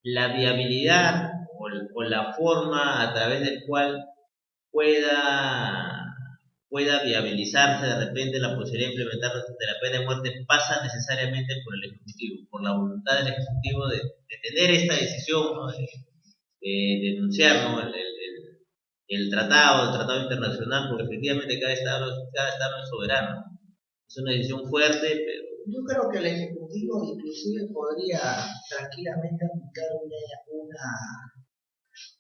La viabilidad o la forma a través del cual pueda pueda viabilizarse de repente la posibilidad de implementar de la pena de muerte pasa necesariamente por el Ejecutivo, por la voluntad del Ejecutivo de tener esta decisión, ¿no? de denunciar, ¿no? el tratado internacional, porque efectivamente cada estado es soberano. Es una decisión fuerte, pero yo creo que el Ejecutivo inclusive podría tranquilamente aplicar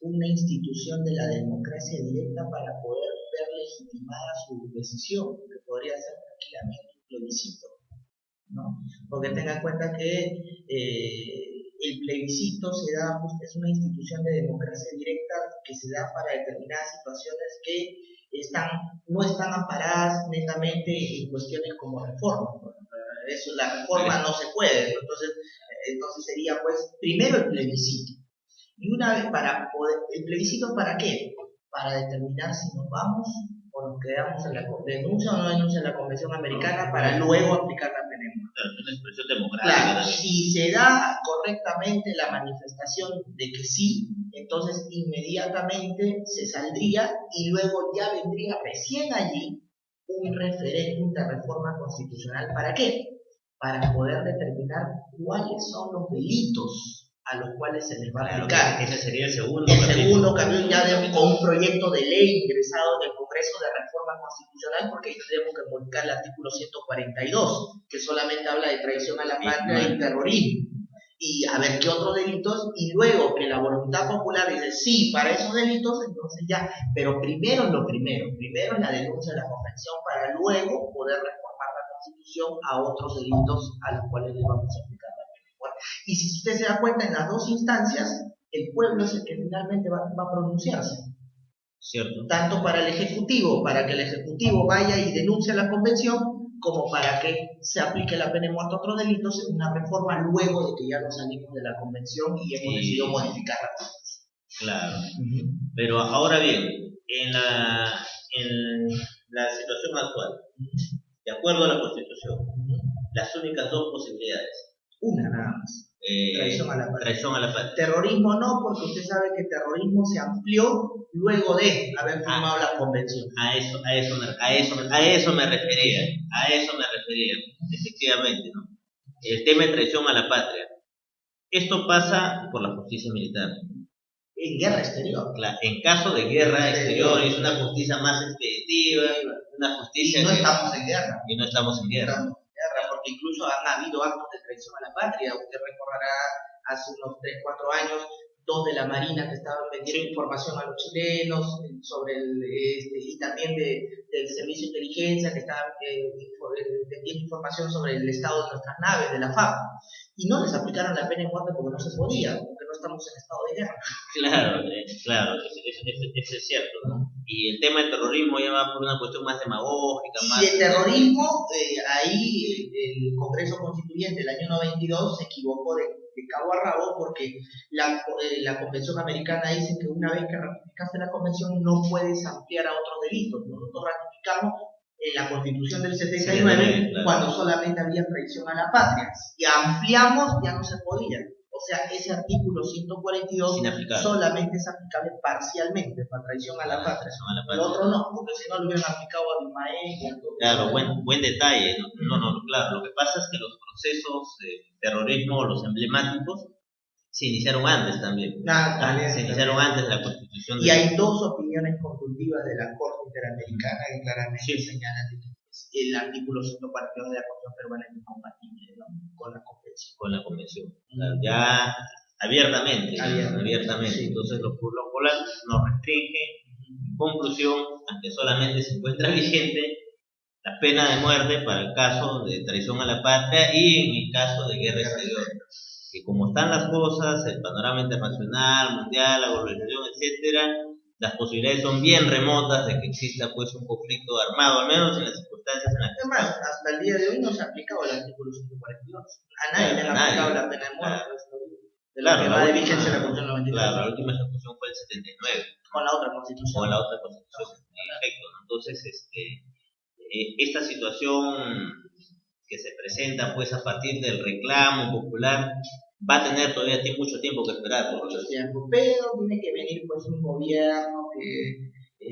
una institución de la democracia directa para poder ver legitimada su decisión, que podría ser tranquilamente un plebiscito, ¿no? Porque tenga en cuenta que el plebiscito es una institución de democracia directa que se da para determinadas situaciones que no están amparadas netamente en cuestiones como reforma. Eso, la reforma no se puede, ¿no? Entonces sería pues primero el plebiscito. Y una vez ¿el plebiscito para qué? Para determinar si nos vamos o nos quedamos en la denuncia o no denuncia en la Convención Americana para luego aplicar la pena de muerte. Es una expresión democrática. Claro, si se da correctamente la manifestación de que sí, entonces inmediatamente se saldría y luego ya vendría recién allí un referéndum de reforma constitucional. ¿Para qué? Para poder determinar cuáles son los delitos a los cuales se les va a aplicar. Ese sería el segundo capítulo ya con un proyecto de ley ingresado en el Congreso de Reforma Constitucional, porque tendríamos que modificar el artículo 142, que solamente habla de traición a la patria y terrorismo. Y a ver qué otros delitos, y luego que la voluntad popular dice sí para esos delitos, entonces ya, pero primero es la denuncia de la convención para luego poder reformar la Constitución a otros delitos a los cuales le vamos a aplicar la pena de muerte. Y si usted se da cuenta, en las dos instancias, el pueblo es el que finalmente va a pronunciarse. Cierto. Tanto para el Ejecutivo, para que el Ejecutivo vaya y denuncie la convención, como para que se aplique la pena de muerte a otros delitos en una reforma luego de que ya nos salimos de la convención y hemos decidido modificarla. Claro. Pero ahora bien, en la situación actual, de acuerdo a la Constitución, las únicas dos posibilidades. Una nada más. Traición a la patria. Terrorismo no, porque usted sabe que terrorismo se amplió luego de haber firmado la convención. A eso me refería, efectivamente, ¿no? El tema de traición a la patria. Esto pasa por la justicia militar. En guerra exterior. Claro, en caso de guerra exterior, es una justicia más expeditiva, una justicia. Y no estamos en guerra. Porque incluso han habido actos de traición a la patria. Usted recordará hace unos 3-4 años, 2 de la Marina que estaban vendiendo información a los chilenos sobre y también del Servicio de Inteligencia que estaban vendiendo información sobre el estado de nuestras naves, de la FAP. Y no les aplicaron la pena de muerte porque no se podía, porque no estamos en estado de guerra. Claro, eso es cierto, ¿no? Y el tema del terrorismo ya va por una cuestión más demagógica. Y el terrorismo, ahí el Congreso Constituyente del año 92 se equivocó de cabo a rabo, porque la Convención Americana dice que una vez que ratificaste la Convención no puedes ampliar a otros delitos. Nosotros ratificamos en la Constitución del 79, claro, cuando solamente había traición a la patria, y ampliamos, ya no se podía. O sea, ese artículo 142 solamente es aplicable parcialmente para traición a la patria. El otro no, porque si no lo hubieran aplicado a Bimael. Claro, buen detalle. No, claro. Lo que pasa es que los procesos de terrorismo, los emblemáticos, se iniciaron antes también. Se iniciaron antes de la Constitución. Y hay dos opiniones consultivas de la Corte Interamericana que claramente señalan que el artículo 142 de la Constitución peruana es incompatible, ¿no?, con la Convención. Con la Convención. Claro, ya abiertamente. Sí. Entonces, lo cual nos restringe. En conclusión, aunque solamente se encuentra vigente la pena de muerte para el caso de traición a la patria y en el caso de guerra exterior. Que como están las cosas, el panorama internacional, mundial, la globalización, etcétera, las posibilidades son bien remotas de que exista pues un conflicto armado, al menos en las circunstancias en las que... Además, hasta el día de hoy no se ha aplicado el artículo 142. A nadie le han aplicado la pena de muerte. Claro, la última ejecución fue el 79. Con la otra constitución. Perfecto. Entonces, esta situación que se presenta pues a partir del reclamo popular va a tener todavía mucho tiempo que esperar. Pero tiene que venir pues un gobierno que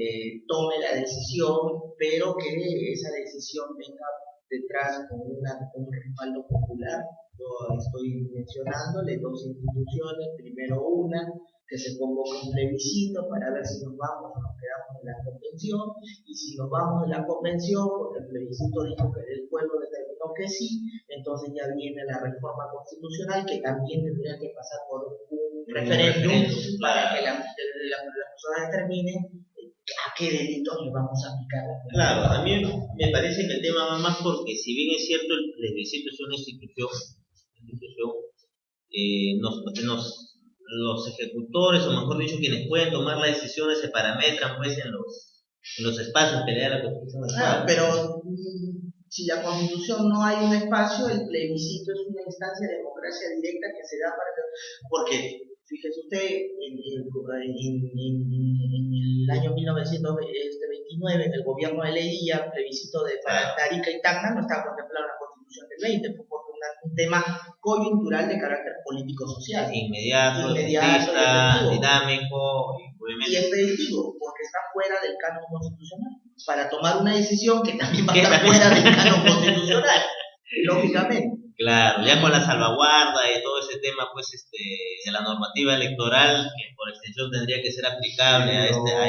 tome la decisión, pero que esa decisión venga detrás con un respaldo popular. Yo estoy mencionándole dos instituciones, primero una, que se convoca un plebiscito para ver si nos vamos o nos quedamos en la convención, y si nos vamos de la convención, porque el plebiscito dijo que el pueblo determinó que sí, entonces ya viene la reforma constitucional, que también tendría que pasar por un referéndum para que las personas determinen a qué delitos le vamos a aplicar. Claro, a mí me parece que el tema va más porque, si bien es cierto, el plebiscito es una institución, los ejecutores, o mejor dicho, quienes pueden tomar las decisiones, se parametran pues en los espacios que le da la Constitución. Claro, pero si la Constitución no hay un espacio, el plebiscito es una instancia de democracia directa que se da para que... Porque, fíjese usted, en el año 1929, en el gobierno de Leguía, plebiscito para Arica y Tacna, no estaba contemplado en la Constitución del 20, fue porque un tema coyuntural de carácter político-social. Inmediato, dinámico, y efectivo, porque está fuera del canon constitucional, para tomar una decisión que también va a estar fuera del canon constitucional, lógicamente. Claro, ya con la salvaguarda y todo ese tema, pues, de la normativa electoral, que por extensión tendría que ser aplicable a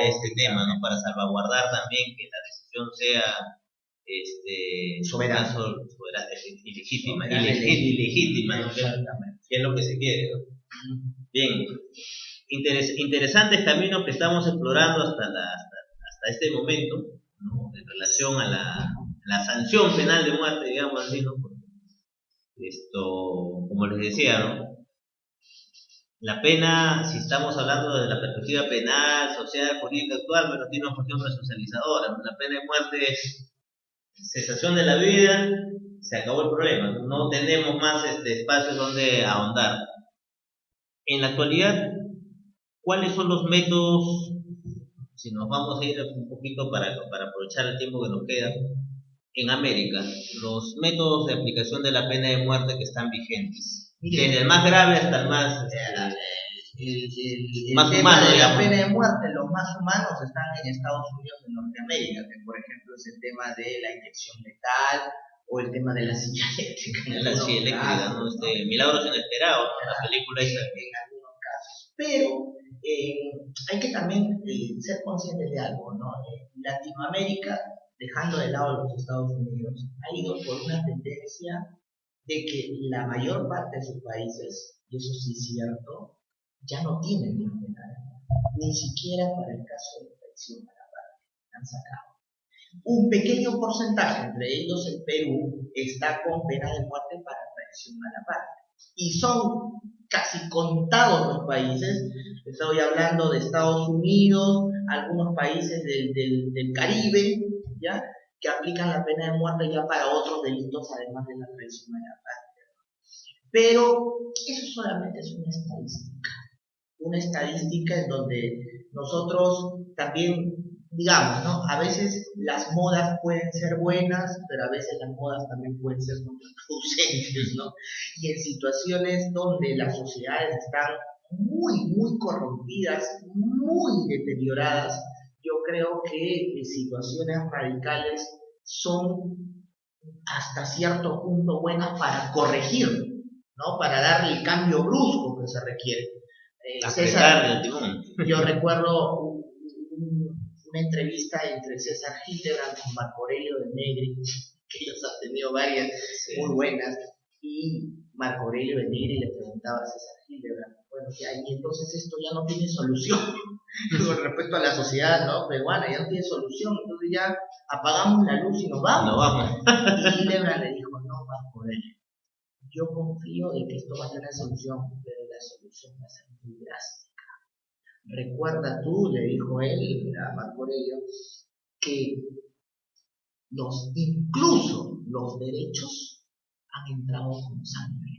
este tema, ¿no? Para salvaguardar también que la decisión sea soberana, ilegítima, ¿no? Que es lo que se quiere, ¿no? Bien, interesantes caminos que estamos explorando hasta este momento, ¿no? En relación a la sanción penal de muerte, digamos así, ¿no? Como les decía, ¿no? La pena, si estamos hablando de la perspectiva penal, social, jurídica actual, bueno, tiene una función resocializadora. La pena de muerte es cesación de la vida, se acabó el problema, no tenemos más espacios donde ahondar. En la actualidad, ¿cuáles son los métodos, si nos vamos a ir un poquito para aprovechar el tiempo que nos queda, en América, los métodos de aplicación de la pena de muerte que están vigentes? Desde el más grave hasta el más más humano, de la pena de muerte, los más humanos están en Estados Unidos de Norteamérica, que por ejemplo es el tema de la inyección letal o el tema de la silla eléctrica. La silla eléctrica, ¿no? Milagros inesperados, ¿no? La película esa. En algunos casos. Pero hay que también ser conscientes de algo, ¿no? Latinoamérica, dejando de lado los Estados Unidos, ha ido por una tendencia de que la mayor parte de sus países, y eso sí es cierto, ya no tienen la pena de muerte, ni siquiera para el caso de traición a la patria, han sacado. Un pequeño porcentaje, entre ellos el Perú, está con pena de muerte para traición a la patria. Y son casi contados los países, estoy hablando de Estados Unidos, algunos países del Caribe, ¿ya?, que aplican la pena de muerte ya para otros delitos además de la traición a la patria. Pero eso solamente es una estadística en donde nosotros también, digamos, ¿no? A veces las modas pueden ser buenas, pero a veces las modas también pueden ser contraproducentes, ¿no? Y en situaciones donde las sociedades están muy, muy corrompidas, muy deterioradas, yo creo que situaciones radicales son hasta cierto punto buenas para corregir, ¿no? Para darle el cambio brusco que se requiere. César, yo recuerdo una entrevista entre César Hildebrand y Marco Aurelio de Negri, que ellos han tenido varias muy buenas, y Marco Aurelio de Negri le preguntaba a César Hildebrand, bueno, y entonces esto ya no tiene solución con respecto a la sociedad, ¿no?, peruana, ya no tiene solución, entonces ya apagamos la luz y nos vamos. Y Hildebrand le dijo, no, Marco Aurelio, yo confío de que esto va a tener solución, pero la solución va a ser muy drástica. Recuerda tú, le dijo él a Marco Aurelio, que incluso los derechos han entrado con sangre.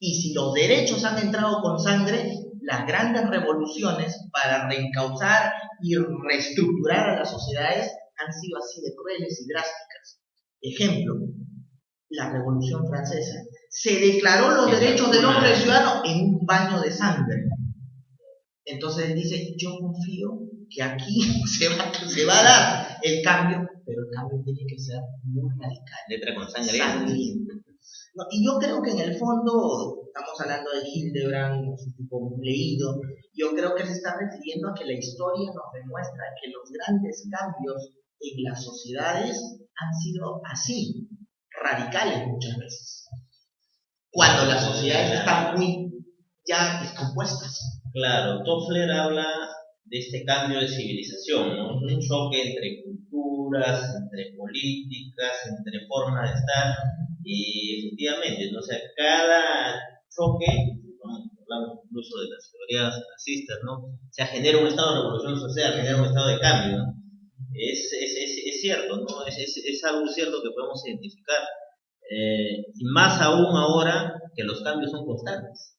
Y si los derechos han entrado con sangre, las grandes revoluciones para reencauzar y reestructurar a las sociedades han sido así de crueles y drásticas. Ejemplo, la Revolución Francesa. Se declaró los derechos del hombre y del ciudadano en un baño de sangre. Entonces él dice, yo confío que aquí se va a dar el cambio, pero el cambio tiene que ser muy radical. Letra con sangre. No, y yo creo que en el fondo, estamos hablando de Hildebrand, es un tipo muy leído, yo creo que se está refiriendo a que la historia nos demuestra que los grandes cambios en las sociedades han sido así, radicales muchas veces, cuando las sociedades están muy ya descompuestas. Claro, Toffler habla de este cambio de civilización, ¿no? Un choque entre culturas, entre políticas, entre formas de estar, y efectivamente, ¿no? O sea, cada choque, hablamos incluso de las teorías racistas, ¿no? O sea, genera un estado de revolución social, genera un estado de cambio, ¿no? Es cierto, ¿no? Es algo cierto que podemos identificar, y más aún ahora que los cambios son constantes.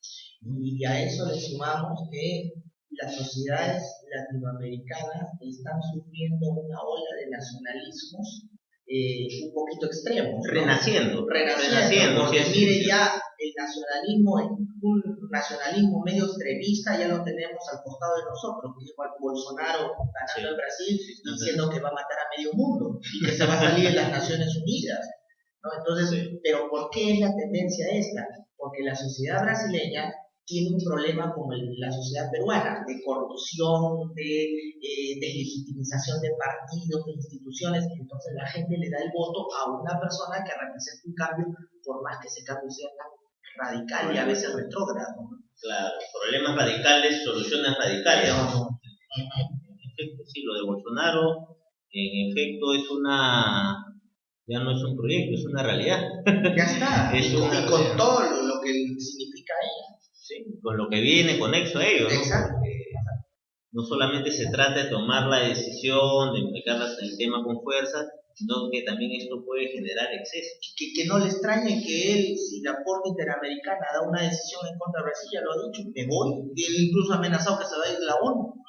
Y a eso le sumamos que las sociedades latinoamericanas están sufriendo una ola de nacionalismos un poquito extremos, ¿no? Renaciendo, porque sí, mire, sí. ya el nacionalismo, un nacionalismo medio extremista ya lo tenemos al costado de nosotros, que es Bolsonaro ganando en Brasil diciendo que va a matar a medio mundo y que se va a salir de las Naciones Unidas, ¿no? Entonces, ¿pero por qué es la tendencia esta? Porque la sociedad brasileña tiene un problema como la sociedad peruana, de corrupción, de deslegitimización de partidos, de instituciones. Entonces la gente le da el voto a una persona que representa un cambio, por más que ese cambio sea tan radical y a veces retrógrado. Claro, problemas radicales, soluciones radicales. En efecto, sí, lo de Bolsonaro, en efecto, ya no es un proyecto, es una realidad. Ya está, y con todo lo que significa ella. Sí, con lo que viene conexo a ello, ¿no? Exacto. No solamente se trata de tomar la decisión, de implicar el tema con fuerza, sino que también esto puede generar exceso. Que no le extrañe que él, si la Corte Interamericana da una decisión en contra de Brasil, ya lo ha dicho, me voy. Y él incluso ha amenazado que se va a ir de la ONU.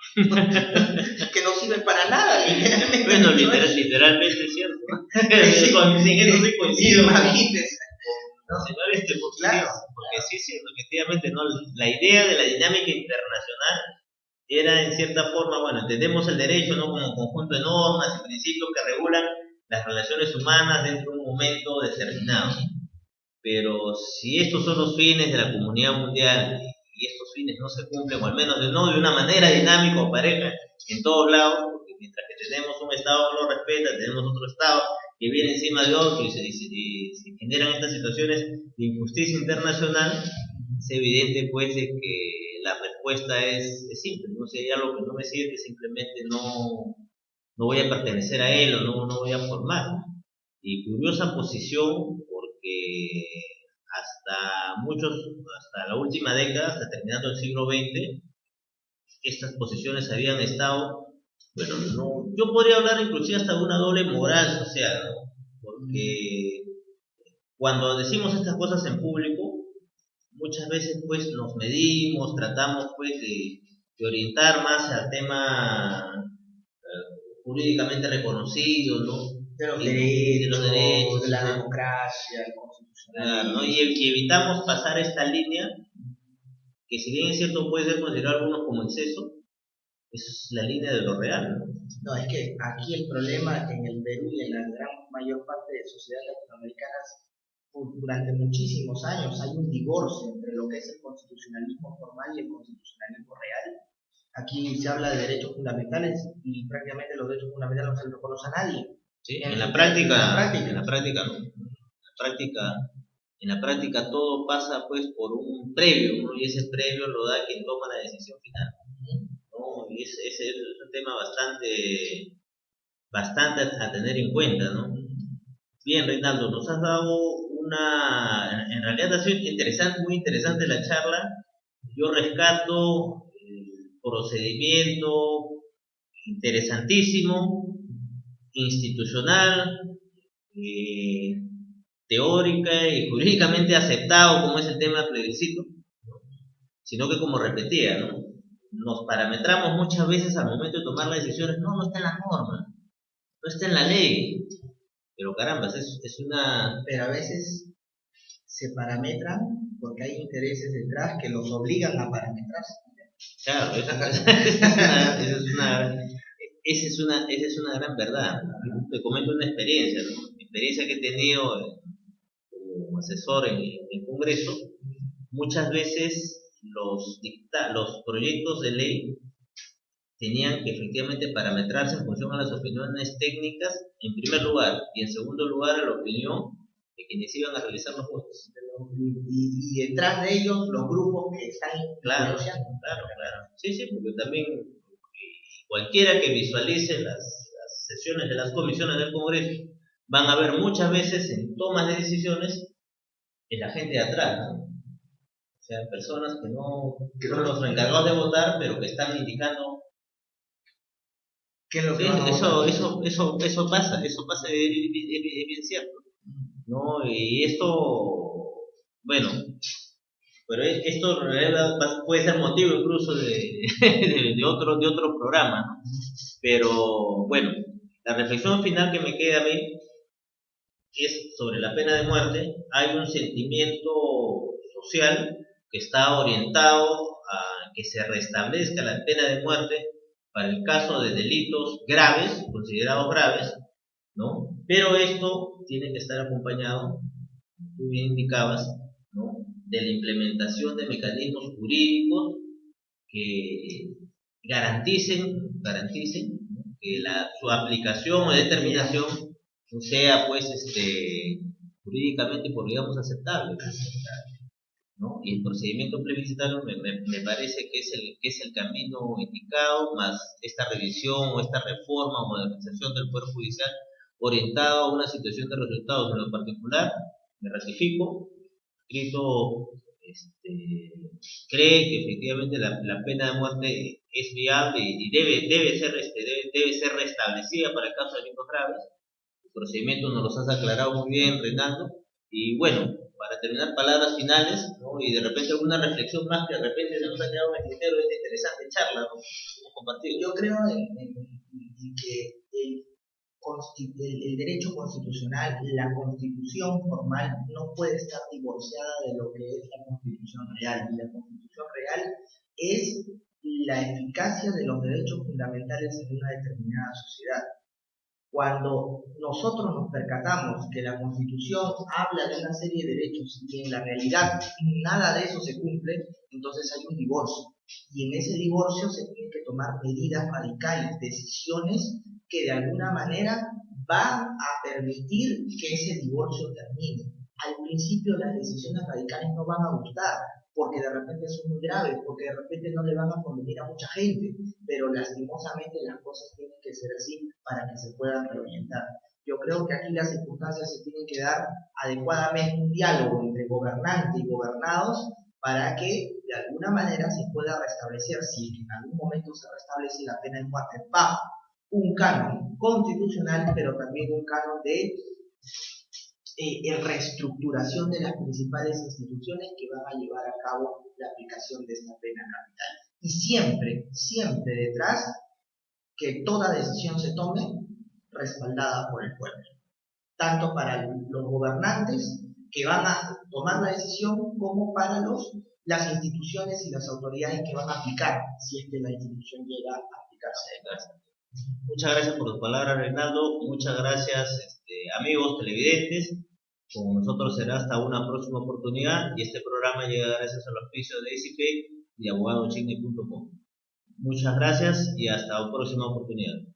Que no sirve para nada, literalmente. Bueno, literalmente es cierto. Sin eso sí coincido. Claro. Porque sí, efectivamente, ¿no? La idea de la dinámica internacional era en cierta forma, bueno, entendemos el derecho, ¿no? Como conjunto de normas y principios que regulan las relaciones humanas dentro de un momento determinado. Pero si estos son los fines de la comunidad mundial y estos fines no se cumplen, o al menos no de una manera dinámica o pareja en todos lados, porque mientras que tenemos un Estado que lo respeta, tenemos otro Estado que viene encima de otro y se generan estas situaciones de injusticia internacional, es evidente pues de que la respuesta es simple, ¿no? Si hay algo que no me sirve, simplemente no voy a pertenecer a él o no voy a formar. Y curiosa posición porque hasta la última década, hasta terminando el siglo XX, estas posiciones habían estado, bueno, no, yo podría hablar inclusive hasta de una doble moral social, ¿no? Porque cuando decimos estas cosas en público, muchas veces pues nos medimos, tratamos pues de orientar más al tema jurídicamente reconocido, ¿no? De los derechos, de la democracia, el constitucionalismo. ¿no? Y evitamos pasar esta línea, que si bien es cierto puede ser considerado algunos como exceso, es la línea de lo real, ¿no? No, es que aquí el problema en el Perú y en la gran mayor parte de sociedades latinoamericanas, durante muchísimos años hay un divorcio entre lo que es el constitucionalismo formal y el constitucionalismo real. Aquí se habla de derechos fundamentales y prácticamente los derechos fundamentales no se los reconoce a nadie. Sí, en la práctica no. En la práctica todo pasa pues por un previo, ¿no? Y ese previo lo da quien toma la decisión final, ¿no? Y ese es un tema bastante a tener en cuenta, ¿no? Bien, Reinaldo, nos has dado en realidad ha sido interesante, muy interesante la charla. Yo rescato el procedimiento interesantísimo, institucional, teórica y jurídicamente aceptado como es el tema del plebiscito, ¿no? Sino que como repetía, ¿no? Nos parametramos muchas veces al momento de tomar las decisiones, no está en la norma, no está en la ley, pero caramba, es una... Pero a veces se parametran porque hay intereses detrás que los obligan a parametrarse. Claro, esa es una esa es una gran verdad. Te comento una experiencia, ¿no? Experiencia que he tenido como asesor en el Congreso. Muchas veces los proyectos de ley tenían que efectivamente parametrarse en función a las opiniones técnicas, en primer lugar, y en segundo lugar a la opinión de quienes iban a realizar los votos. Y detrás de ellos los grupos que están negociando. Claro. Sí, porque también cualquiera que visualice las sesiones de las comisiones del Congreso, van a ver muchas veces en tomas de decisiones la gente de atrás, ¿no? O sea, personas que son los encargados de votar, pero que están indicando que lo que eso pasa, es bien cierto, ¿no? Y esto, bueno, pero esto puede ser motivo incluso de otro programa, ¿no? Pero bueno, la reflexión final que me queda a mí es sobre la pena de muerte. Hay un sentimiento social que está orientado a que se restablezca la pena de muerte para el caso de delitos graves, considerados graves, ¿no? Pero esto tiene que estar acompañado, tú bien indicabas, ¿no?, de la implementación de mecanismos jurídicos que garanticen, ¿no?, que su aplicación o determinación sea pues jurídicamente, digamos, aceptable, ¿no? Y el procedimiento plebiscitario me parece que es el camino indicado, más esta revisión o esta reforma o modernización del Poder Judicial orientado a una situación de resultados. En lo particular, me ratifico, escrito cree que efectivamente la pena de muerte es viable y debe ser restablecida para el caso de delitos graves. El procedimiento nos los has aclarado muy bien, Reinaldo. Y bueno, para terminar, palabras finales, ¿no?, y de repente alguna reflexión más que de repente se nos ha quedado en el tintero de esta interesante charla, ¿no?, hemos compartido. Yo creo en que el derecho constitucional, la constitución formal, no puede estar divorciada de lo que es la constitución real. Y la constitución real es la eficacia de los derechos fundamentales en una determinada sociedad. Cuando nosotros nos percatamos que la Constitución habla de una serie de derechos y en la realidad nada de eso se cumple, entonces hay un divorcio. Y en ese divorcio se tienen que tomar medidas radicales, decisiones que de alguna manera van a permitir que ese divorcio termine. Al principio las decisiones radicales no van a gustar, porque de repente son muy graves, porque de repente no le van a convenir a mucha gente, pero lastimosamente las cosas tienen que ser así para que se puedan reorientar. Yo creo que aquí las circunstancias se tienen que dar adecuadamente, un diálogo entre gobernante y gobernados para que de alguna manera se pueda restablecer, si en algún momento se restablece la pena de muerte, bajo un canon constitucional, pero también un canon de reestructuración de las principales instituciones que van a llevar a cabo la aplicación de esta pena capital. Y siempre detrás, que toda decisión se tome respaldada por el pueblo, tanto para los gobernantes que van a tomar la decisión como para las instituciones y las autoridades que van a aplicar, si es que la institución llega a aplicarse. Muchas gracias por tus palabras, Reinaldo. Muchas gracias, amigos televidentes. Con nosotros será hasta una próxima oportunidad, y este programa llega gracias al auspicio de SIP y abogadochigne.com. Muchas gracias y hasta una próxima oportunidad.